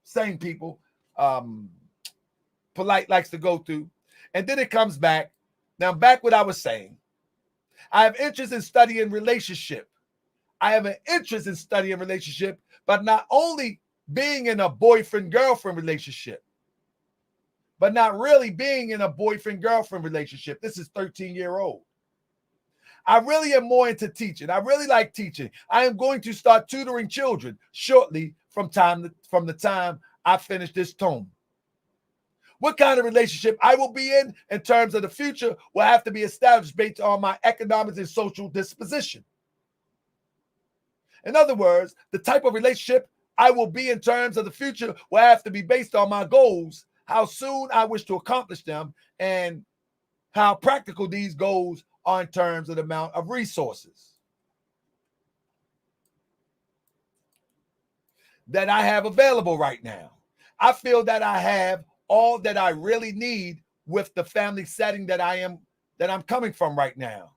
same people, Polight likes to go through. And then it comes back. Now, back what I was saying. I have interest in studying relationship. I have an interest in studying relationship, but not only being in a boyfriend-girlfriend relationship, but not really being in a boyfriend-girlfriend relationship. This is 13-year-old. I really am more into teaching. I really like teaching. I am going to start tutoring children shortly from the time I finish this tome. What kind of relationship I will be in terms of the future will have to be established based on my economics and social disposition. In other words, the type of relationship I will be in terms of the future will have to be based on my goals, how soon I wish to accomplish them, and how practical these goals are in terms of the amount of resources that I have available right now. I feel that I have all that I really need with the family setting that I'm coming from right now.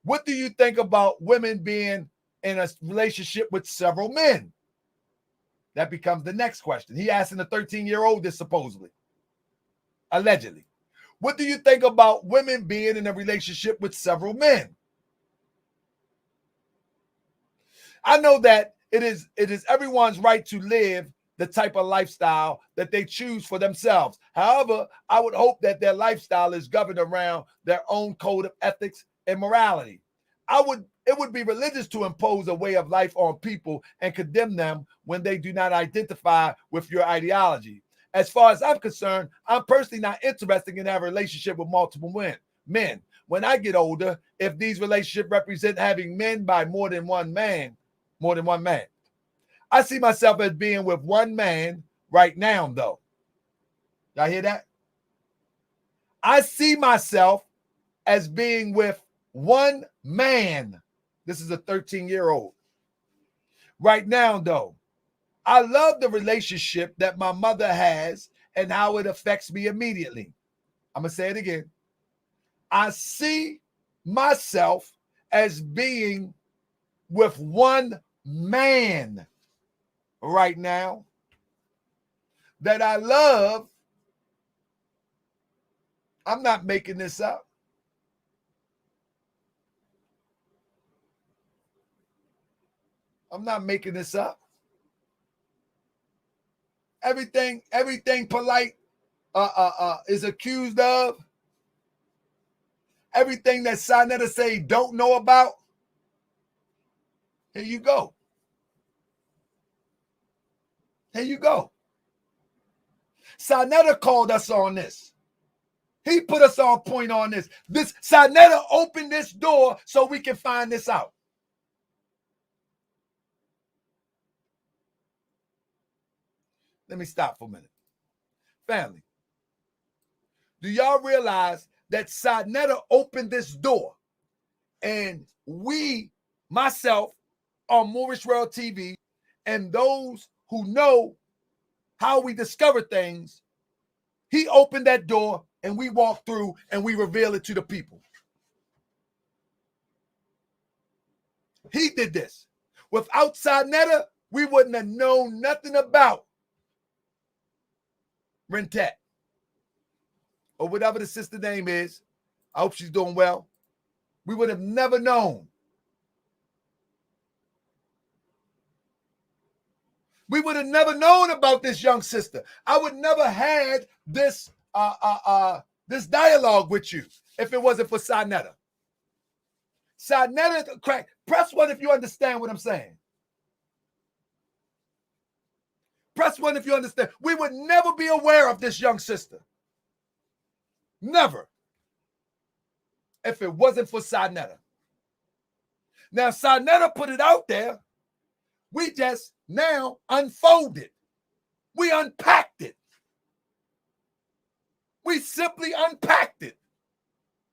What do you think about women being in a relationship with several men? That becomes the next question. He asking a 13-year-old this supposedly, allegedly. What do you think about women being in a relationship with several men? I know that it is everyone's right to live the type of lifestyle that they choose for themselves. However, I would hope that their lifestyle is governed around their own code of ethics and morality. It would be religious to impose a way of life on people and condemn them when they do not identify with your ideology. As far as I'm concerned, I'm personally not interested in having a relationship with multiple men. When I get older, if these relationships represent having men by more than one man, I see myself as being with one man right now, though. Y'all hear that? I see myself as being with one man. This is a 13-year-old. Right now, though, I love the relationship that my mother has and how it affects me immediately. I'm going to say it again. I see myself as being with one man right now that I love. I'm not making this up. I'm not making this up. Everything Polight is accused of, everything that Saneter say don't know about, here you go. Here you go. Saneter called us on this. He put us on point on this. This Saneter opened this door so we can find this out. Let me stop for a minute. Family, do y'all realize that Saneter opened this door and we, myself, on Moorish World TV, and those who know how we discover things, he opened that door and we walk through and we reveal it to the people. He did this. Without Saneter, we wouldn't have known nothing about Rentet or whatever the sister name is. I hope she's doing well. We would have never known. We would have never known about this young sister. I would never had this this dialogue with you if it wasn't for Saneter. Saneter, crack. Press 1 if you understand what I'm saying. Press 1 if you understand. We would never be aware of this young sister. Never. If it wasn't for Saneter. Now, Saneter put it out there. We just now unfolded. We unpacked it. We simply unpacked it.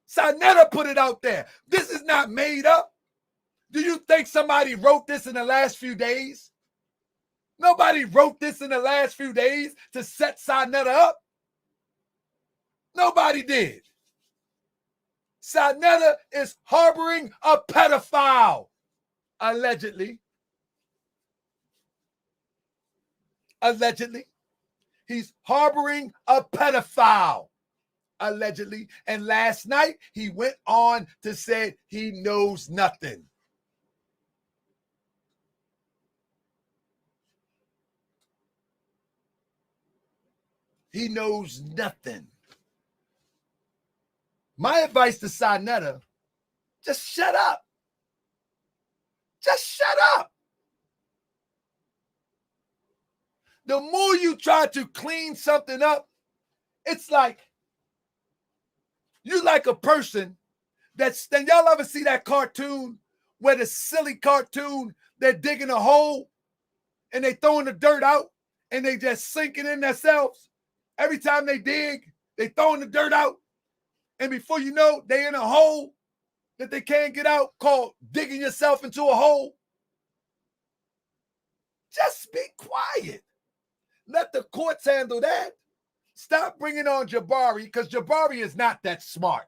Saneter put it out there. This is not made up. Do you think somebody wrote this in the last few days? Nobody wrote this in the last few days to set Saneter up. Nobody did. Saneter is harboring a pedophile, allegedly. Allegedly. He's harboring a pedophile, allegedly. And last night, he went on to say he knows nothing. He knows nothing. My advice to Saneter, just shut up. Just shut up. The more you try to clean something up, it's like you like a person that's, then y'all ever see that cartoon where the silly cartoon, they're digging a hole and they throwing the dirt out and they just sinking in themselves. Every time they dig, they throwing the dirt out. And before you know, they in a hole that they can't get out, called digging yourself into a hole. Just be quiet. Let the courts handle that. Stop bringing on Jabari, because Jabari is not that smart.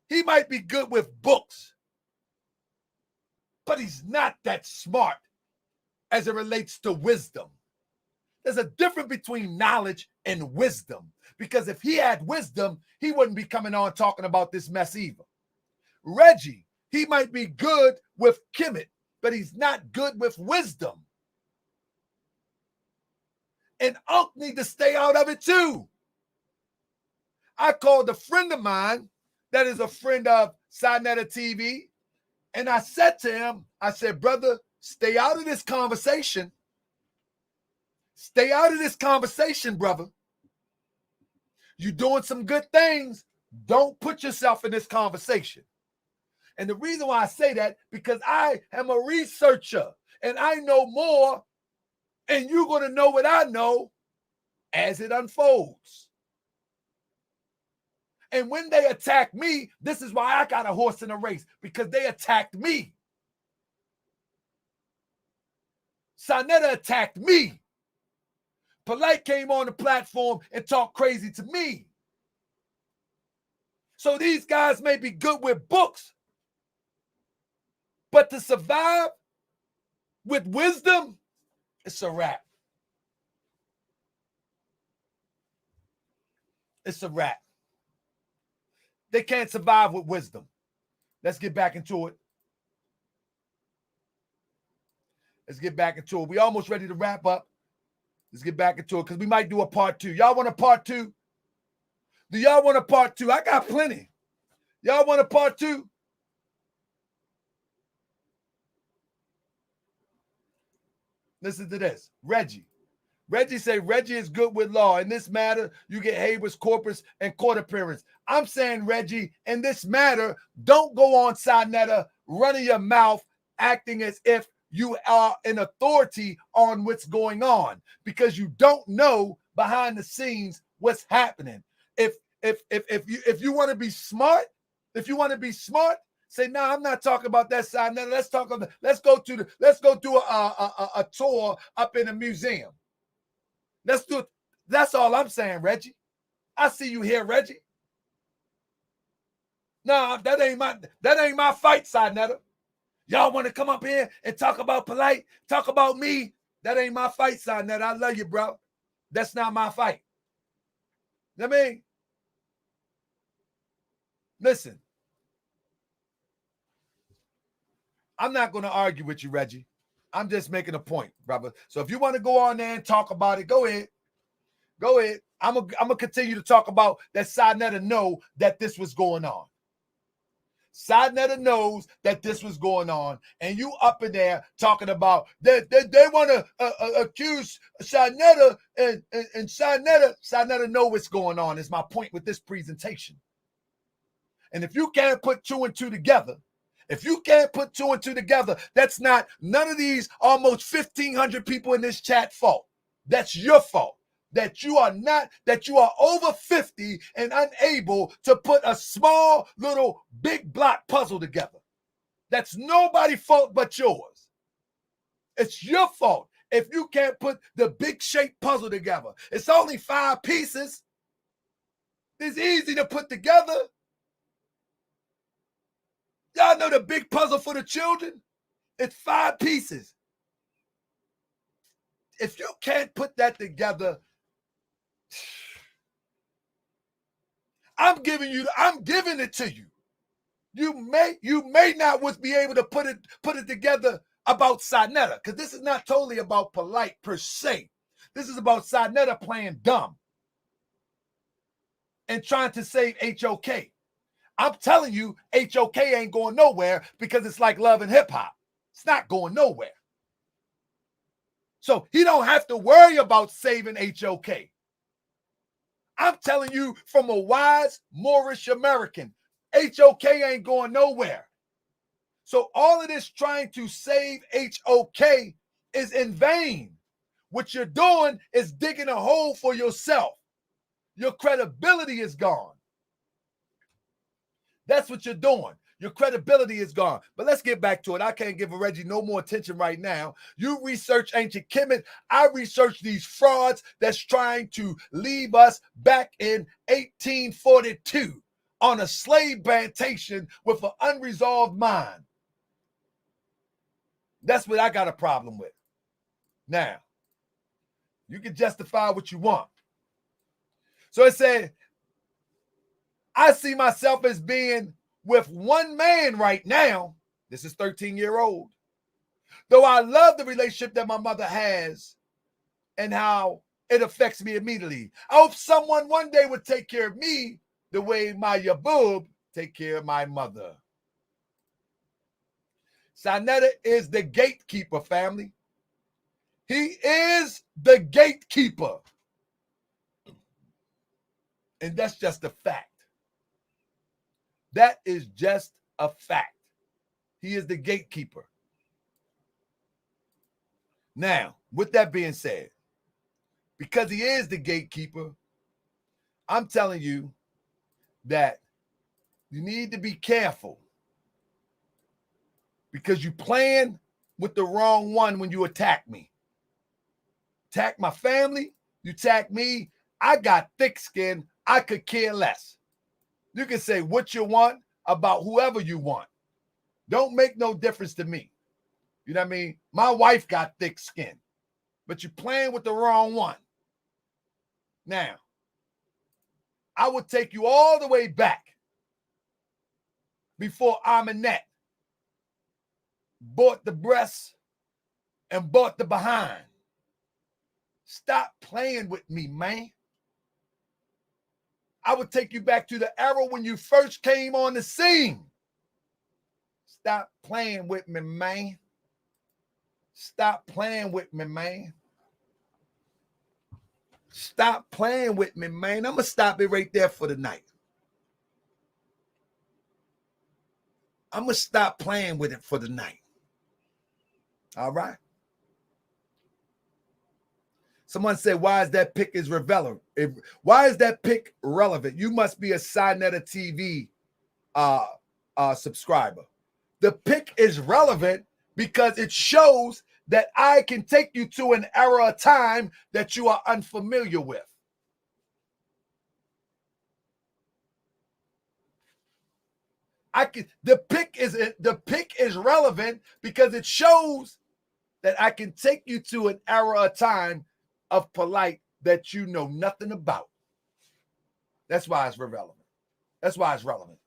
He might be good with books, but he's not that smart as it relates to wisdom. There's a difference between knowledge and wisdom, because if he had wisdom, he wouldn't be coming on talking about this mess either. Reggie, he might be good with Kemet, but he's not good with wisdom. And Unc need to stay out of it too. I called a friend of mine that is a friend of Saneter TV, and I said to him, I said, brother, stay out of this conversation. Stay out of this conversation, brother. You're doing some good things. Don't put yourself in this conversation. And the reason why I say that, because I am a researcher. and I know more, and you're going to know what I know as it unfolds. And when they attack me, this is why I got a horse in the race, because they attacked me. Saneter attacked me. Polight came on the platform and talked crazy to me. So these guys may be good with books, but to survive with wisdom, it's a wrap. It's a wrap. They can't survive with wisdom. Let's get back into it. Let's get back into it. We almost ready to wrap up. Let's get back into it because we might do a part 2. Y'all want a part 2? Do y'all want a part 2? I got plenty. Y'all want a part 2? Listen to this. Reggie say Reggie is good with law. In this matter, you get habeas corpus and court appearance. I'm saying, Reggie, in this matter, don't go on Saneter running your mouth, acting as if you are an authority on what's going on, because you don't know behind the scenes what's happening. If you want to be smart, say, no, I'm not talking about that Saneter. Let's go do a tour up in a museum. Let's do it. That's all I'm saying, Reggie. I see you here, Reggie. No, that ain't my fight, Saneter. Y'all want to come up here and talk about Polight, talk about me? That ain't my fight, Saneter. I love you, bro. That's not my fight. I mean, listen. I'm not going to argue with you, Reggie. I'm just making a point, brother. So if you want to go on there and talk about it, go ahead. Go ahead. I'm gonna continue to talk about that. Saneter know that this was going on. Saneter knows that this was going on, and you up in there talking about that they want to accuse Saneter and Saneter know what's going on. Is my point with this presentation. And if you can't put 2 and 2 together, that's not none of these almost 1,500 people in this chat fault. That's your fault. That you are over 50 and unable to put a small little big block puzzle together. That's nobody's fault but yours. It's your fault if you can't put the big shape puzzle together. It's only 5 pieces. It's easy to put together. Y'all know the big puzzle for the children? It's 5 pieces. If you can't put that together, I'm giving it to you. You may not be able to put it together about Saneter, because this is not totally about Polight per se. This is about Saneter playing dumb and trying to save HOK. I'm telling you, HOK ain't going nowhere because it's like love and hip hop. It's not going nowhere. So he don't have to worry about saving HOK. I'm telling you from a wise Moorish American, HOK ain't going nowhere. So all of this trying to save HOK is in vain. What you're doing is digging a hole for yourself. Your credibility is gone. That's what you're doing. Your credibility is gone. But let's get back to it. I can't give Reggie no more attention right now. You research ancient Kemet. I research these frauds that's trying to leave us back in 1842 on a slave plantation with an unresolved mind. That's what I got a problem with. Now, you can justify what you want. So it said, I see myself as being with one man right now. This is 13-year-old. Though I love the relationship that my mother has and how it affects me immediately. I hope someone one day would take care of me the way my Yaboob take care of my mother. Saneter is the gatekeeper, family. He is the gatekeeper. And that's just a fact. That is just a fact. He is the gatekeeper. Now, with that being said, because he is the gatekeeper, I'm telling you that you need to be careful because you playing with the wrong one when you attack me. Attack my family, you attack me. I got thick skin. I could care less. You can say what you want about whoever you want. Don't make no difference to me. You know what I mean? My wife got thick skin, but you're playing with the wrong one. Now, I would take you all the way back before Aminette bought the breasts and bought the behind. Stop playing with me, man. I would take you back to the era when you first came on the scene. Stop playing with me, man. Stop playing with me, man. Stop playing with me, man. I'm going to stop it right there for the night. I'm going to stop playing with it for the night. All right? Someone said, why is that pick is relevant? Why is that pick relevant? You must be a Saneter TV subscriber. The pick is relevant because it shows that I can take you to an era of time that you are unfamiliar with. The pick is relevant because it shows that I can take you to an era of time of Polight that you know nothing about. That's why it's relevant. That's why it's relevant.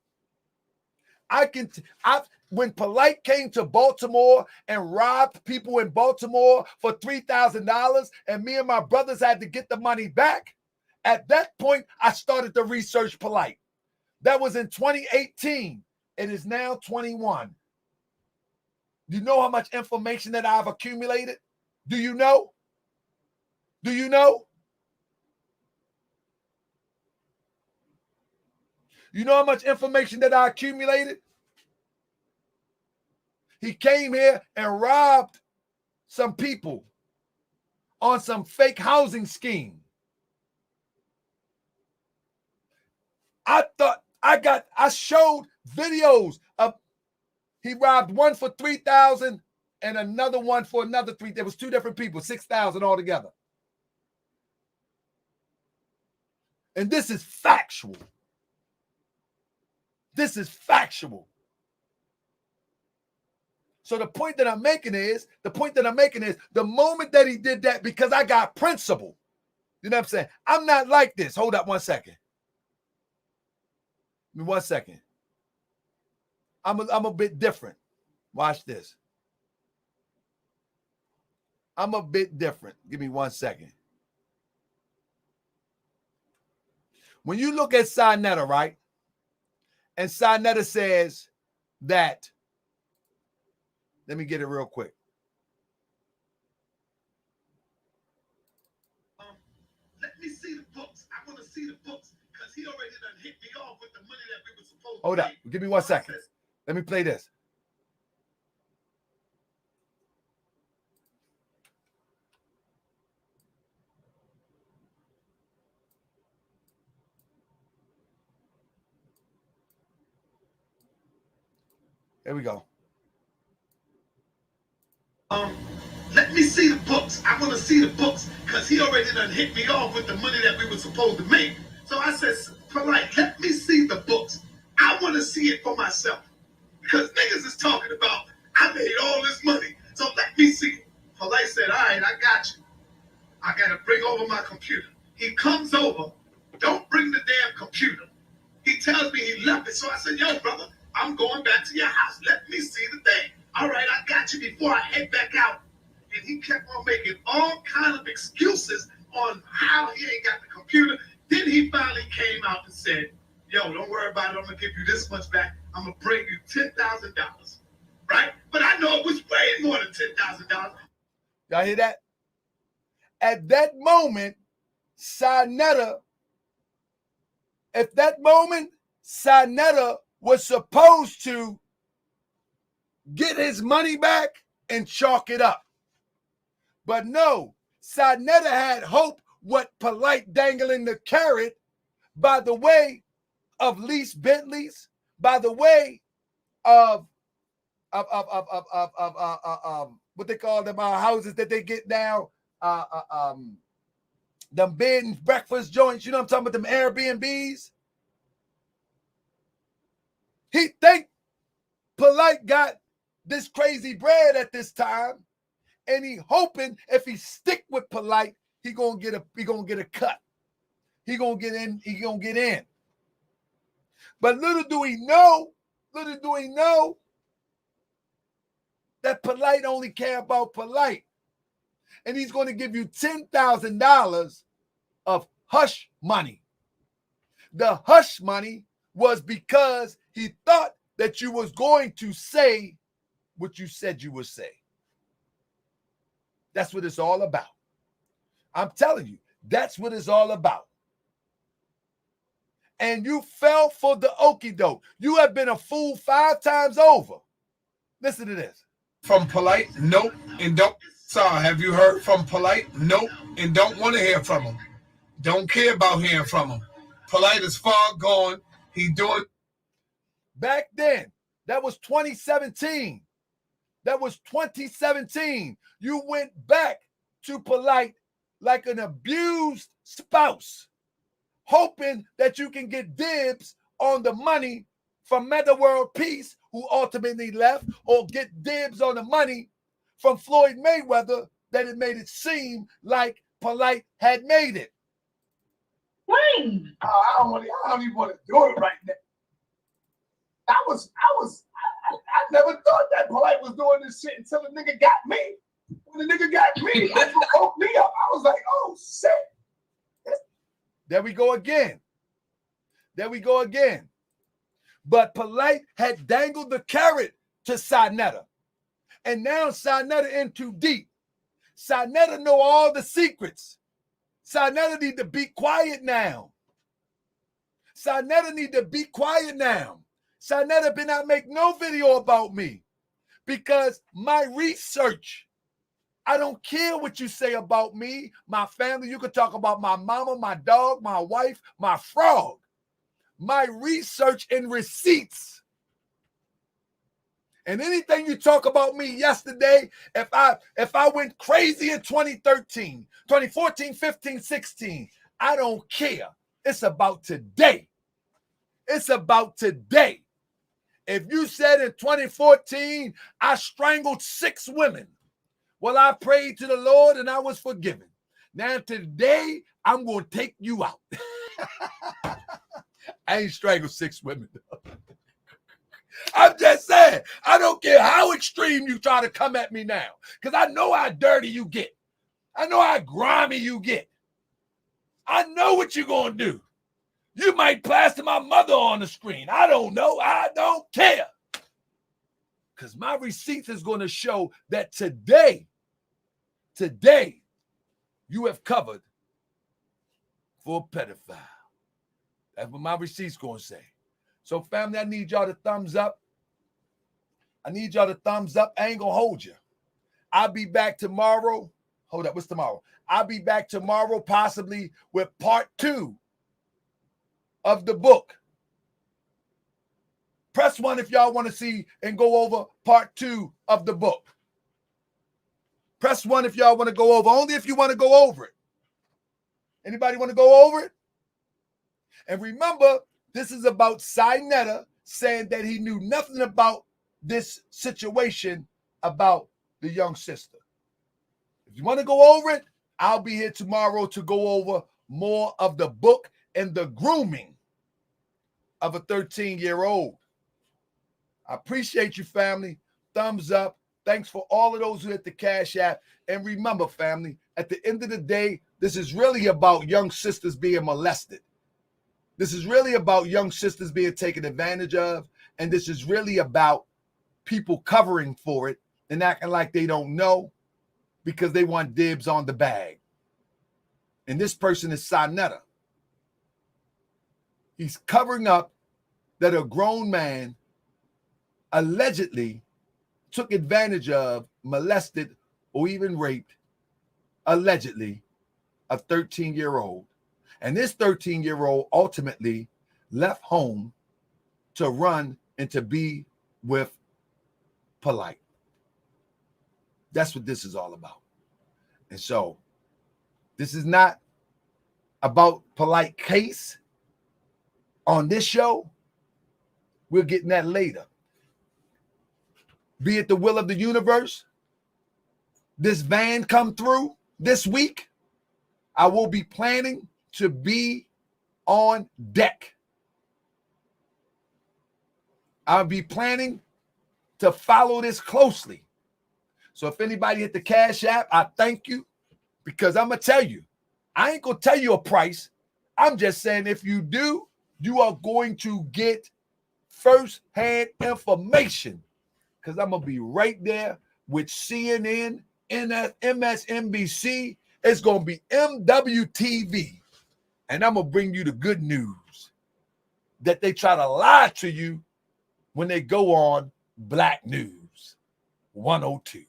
When Polight came to Baltimore and robbed people in Baltimore for $3,000 and me and my brothers had to get the money back, at that point, I started to research Polight. That was in 2018. It is now 21. Do you know how much information that I've accumulated? Do you know? Do you know? You know how much information that I accumulated? He came here and robbed some people on some fake housing scheme. I showed videos of he robbed one for $3,000 and another one for another $3,000. There was two different people, $6,000 altogether. And this is factual. This is factual. So the point that I'm making is, the moment that he did that, because I got principle. You know what I'm saying? I'm not like this. Hold up 1 second. Give me 1 second. I'm a bit different. Watch this. I'm a bit different. Give me 1 second. When you look at Saneter, right? And Saneter says that, let me get it real quick. Let me see the books. I want to see the books because he already done hit me off with the money that we were supposed to Hold up. Give me 1 second. Let me play this. Here we go. Let me see the books. I want to see the books because he already done hit me off with the money that we were supposed to make. So I said, Polight, let me see the books. I want to see it for myself. Because niggas is talking about, I made all this money. So let me see it. Polight said, all right, I got you. I got to bring over my computer. He comes over. Don't bring the damn computer. He tells me he left it. So I said, yo, brother, I'm going back to your house. Let me see the thing. All right, I got you before I head back out. And he kept on making all kind of excuses on how he ain't got the computer. Then he finally came out and said, yo, don't worry about it. I'm going to give you this much back. I'm going to bring you $10,000. Right? But I know it was way more than $10,000. Y'all hear that? At that moment, Saneter was supposed to get his money back and chalk it up. But no, Saneter had hope what Polight dangling the carrot by the way of lease Bentleys, by the way of what they call them houses that they get now, them bed and breakfast joints, you know what I'm talking about, them Airbnbs. He think Polight got this crazy bread at this time, and he hoping if he stick with Polight, he gonna get a cut. He gonna get in. But little do he know that Polight only care about Polight. And he's going to give you $10,000 of hush money. The hush money was because he thought that you was going to say what you said you would say. That's what it's all about. I'm telling you, that's what it's all about. And you fell for the okie doke. You have been a fool 5 times over. Listen to this. From Polight, nope, and don't. Sorry, have you heard from Polight? Nope, and don't want to hear from him. Don't care about hearing from him. Polight is far gone. He doing. Back then, that was 2017. That was 2017. You went back to Polight like an abused spouse, hoping that you can get dibs on the money from Meta World Peace, who ultimately left, or get dibs on the money from Floyd Mayweather that it made it seem like Polight had made it. Wayne. I don't even want to do it right now. I never thought that Polight was doing this shit until the nigga got me. When the nigga got me, that's what woke me up. I was like, oh shit. There we go again. But Polight had dangled the carrot to Saneter. And now Saneter in too deep. Saneter know all the secrets. Saneter need to be quiet now. Saneter been not make no video about me because my research, I don't care what you say about me, my family. You can talk about my mama, my dog, my wife, my frog. My research and receipts. And anything you talk about me yesterday, if I went crazy in 2013, 2014, 15, 16, I don't care. It's about today. If you said in 2014, I strangled 6 women, well, I prayed to the Lord and I was forgiven. Now today, I'm going to take you out. I ain't strangled 6 women. I'm just saying, I don't care how extreme you try to come at me now, because I know how dirty you get. I know how grimy you get. I know what you're going to do. You might plaster my mother on the screen. I don't know. I don't care. Because my receipts is going to show that today, you have covered for a pedophile. That's what my receipt's going to say. So, family, I need y'all to thumbs up. I ain't going to hold you. I'll be back tomorrow. Hold up, what's tomorrow? I'll be back tomorrow possibly with part 2 of the book. Press 1 if y'all want to see and go over part 2 of the book. Press 1 if y'all want to go over. Only if you want to go over it. Anybody want to go over it? And remember, this is about Saneter saying that he knew nothing about this situation about the young sister. If you want to go over it, I'll be here tomorrow to go over more of the book and the grooming of a 13-year-old. I appreciate you, family. Thumbs up. Thanks for all of those who hit the Cash App. And remember, family, at the end of the day, this is really about young sisters being molested. This is really about young sisters being taken advantage of. And this is really about people covering for it and acting like they don't know because they want dibs on the bag. And this person is Saneter. He's covering up that a grown man allegedly took advantage of, molested, or even raped allegedly a 13-year-old. And this 13-year-old ultimately left home to run and to be with Polight. That's what this is all about. And so this is not about Polight case on this show. We're getting that later. Be it the will of the universe, this van come through this week, I will be planning to be on deck. I'll be planning to follow this closely. So if anybody hit the Cash App, I thank you, because I'm going to tell you, I ain't going to tell you a price. I'm just saying if you do, you are going to get first-hand information, because I'm going to be right there with CNN, MSNBC. It's going to be MWTV, and I'm going to bring you the good news that they try to lie to you when they go on Black News 102.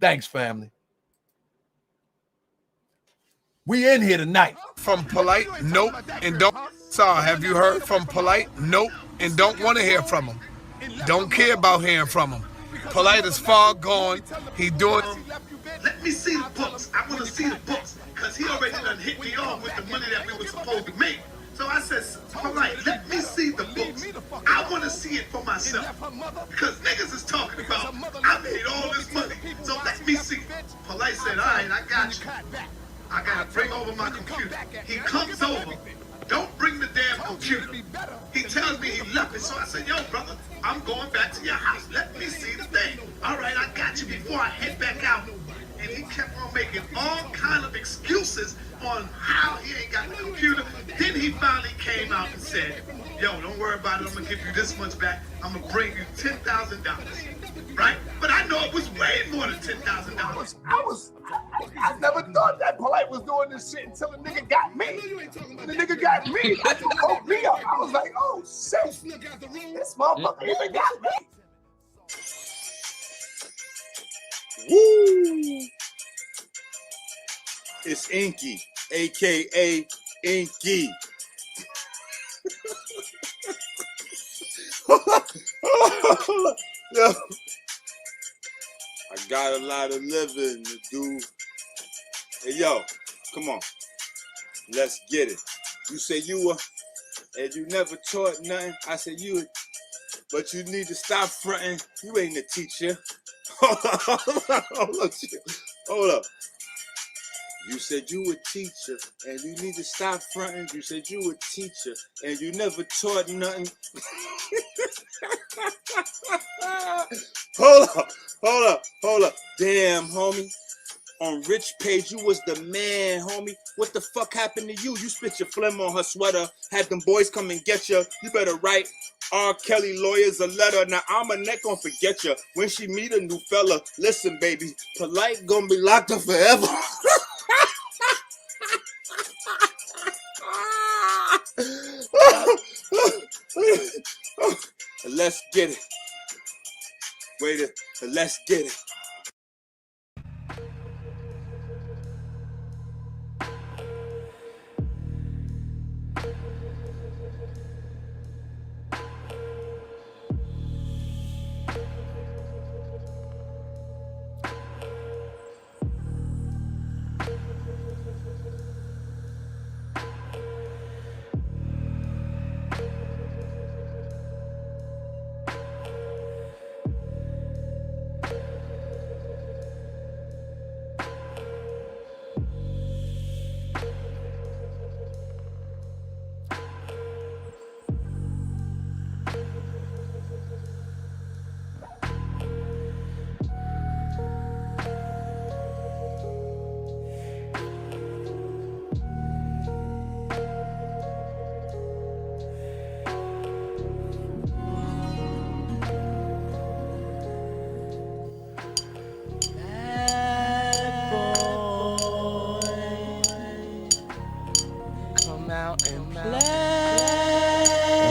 Thanks, family. We in here tonight. From Polight, nope, and don't. Sorry, have you heard from Polight? Nope, and don't want to hear from him. Don't care about hearing from him. Polight is far gone. He doing. Let me see the books. I want to see the books, because he already done hit me off with the money that we were supposed to make. So I said, Polight, let me see the books. I want to see it for myself. Because niggas is talking about, I made all this money, so let me see. Polight said, all right, I got you. I got to bring over my computer. He comes over. Don't bring the damn computer. He tells me he left it. So I said, yo, brother, I'm going back to your house. Let me see the thing. All right, I got you before I head back out. And he kept on making all kind of excuses on how he ain't got the computer. Then he finally came out and said, yo, don't worry about it. I'm going to give you this much back. I'm going to bring you $10,000. Right? But I know it was way more than $10,000. I never thought that Polight was doing this shit until the nigga got me. The nigga got me. That's what woke me up. I was like, oh shit, this motherfucker even got me. Woo! It's Inky, aka Inky. Yo, I got a lot of living to do. Hey, yo, come on. Let's get it. You say you were, and you never taught nothing. I said you, but you need to stop fronting. You ain't a teacher. Hold up. You said you a teacher, and you need to stop fronting. You said you a teacher, and you never taught nothing. Hold up. Damn, homie. On Rich Page, you was the man, homie. What the fuck happened to you? You spit your phlegm on her sweater, had them boys come and get you. You better write R. Kelly lawyers a letter. Now I'm a neck gonna forget you. When she meet a new fella, listen, baby, Polight gonna be locked up forever. Let's get it. Let's get it.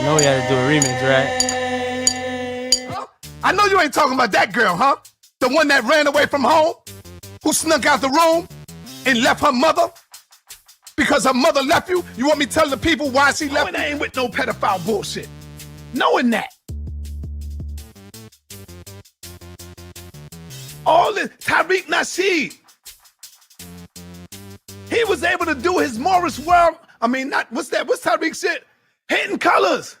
know we had to do a remix, right? I know you ain't talking about that girl, huh? The one that ran away from home, who snuck out the room and left her mother because her mother left you? You want me to tell the people why she left? I ain't with no pedophile bullshit. Knowing that. All this, Tariq Nasheed. He was able to do his Morris World. I mean, not, what's that? What's Tariq shit? Hidden Colors.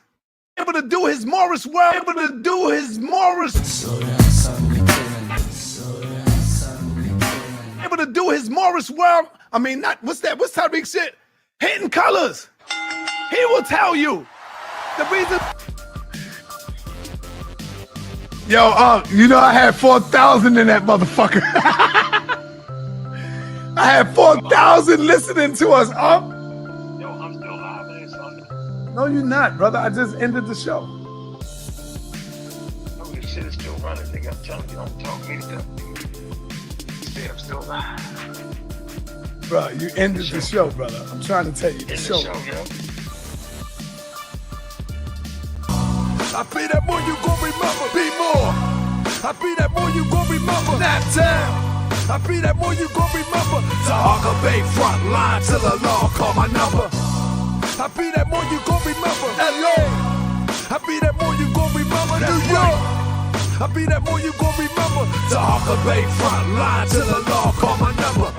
Able to do his Morris World. Able to do his Morris. Able to do his Morris World. I mean, not, what's that? What's Tariq shit? Hidden Colors. He will tell you the reason. Yo, you know I had 4,000 in that motherfucker. I had 4,000 listening to us, Yo, I'm still live in this Sunday. No, you're not, brother. I just ended the show. No, this shit is still running, nigga. I'm telling you, don't talk me to them. Stay, I'm still live. Bro, you ended the show, brother. I'm trying to tell you the In show. the show, yo. I be that more you gon' remember, be more. I be that more you gon' remember, that time. I be that more you gon' remember. To Harker Bay front line till the law call my number. I be that more you gon' remember, LA. I be that more you gon' remember, New York. I be that more you gon' remember. To Harker Bay front line till the law call my number.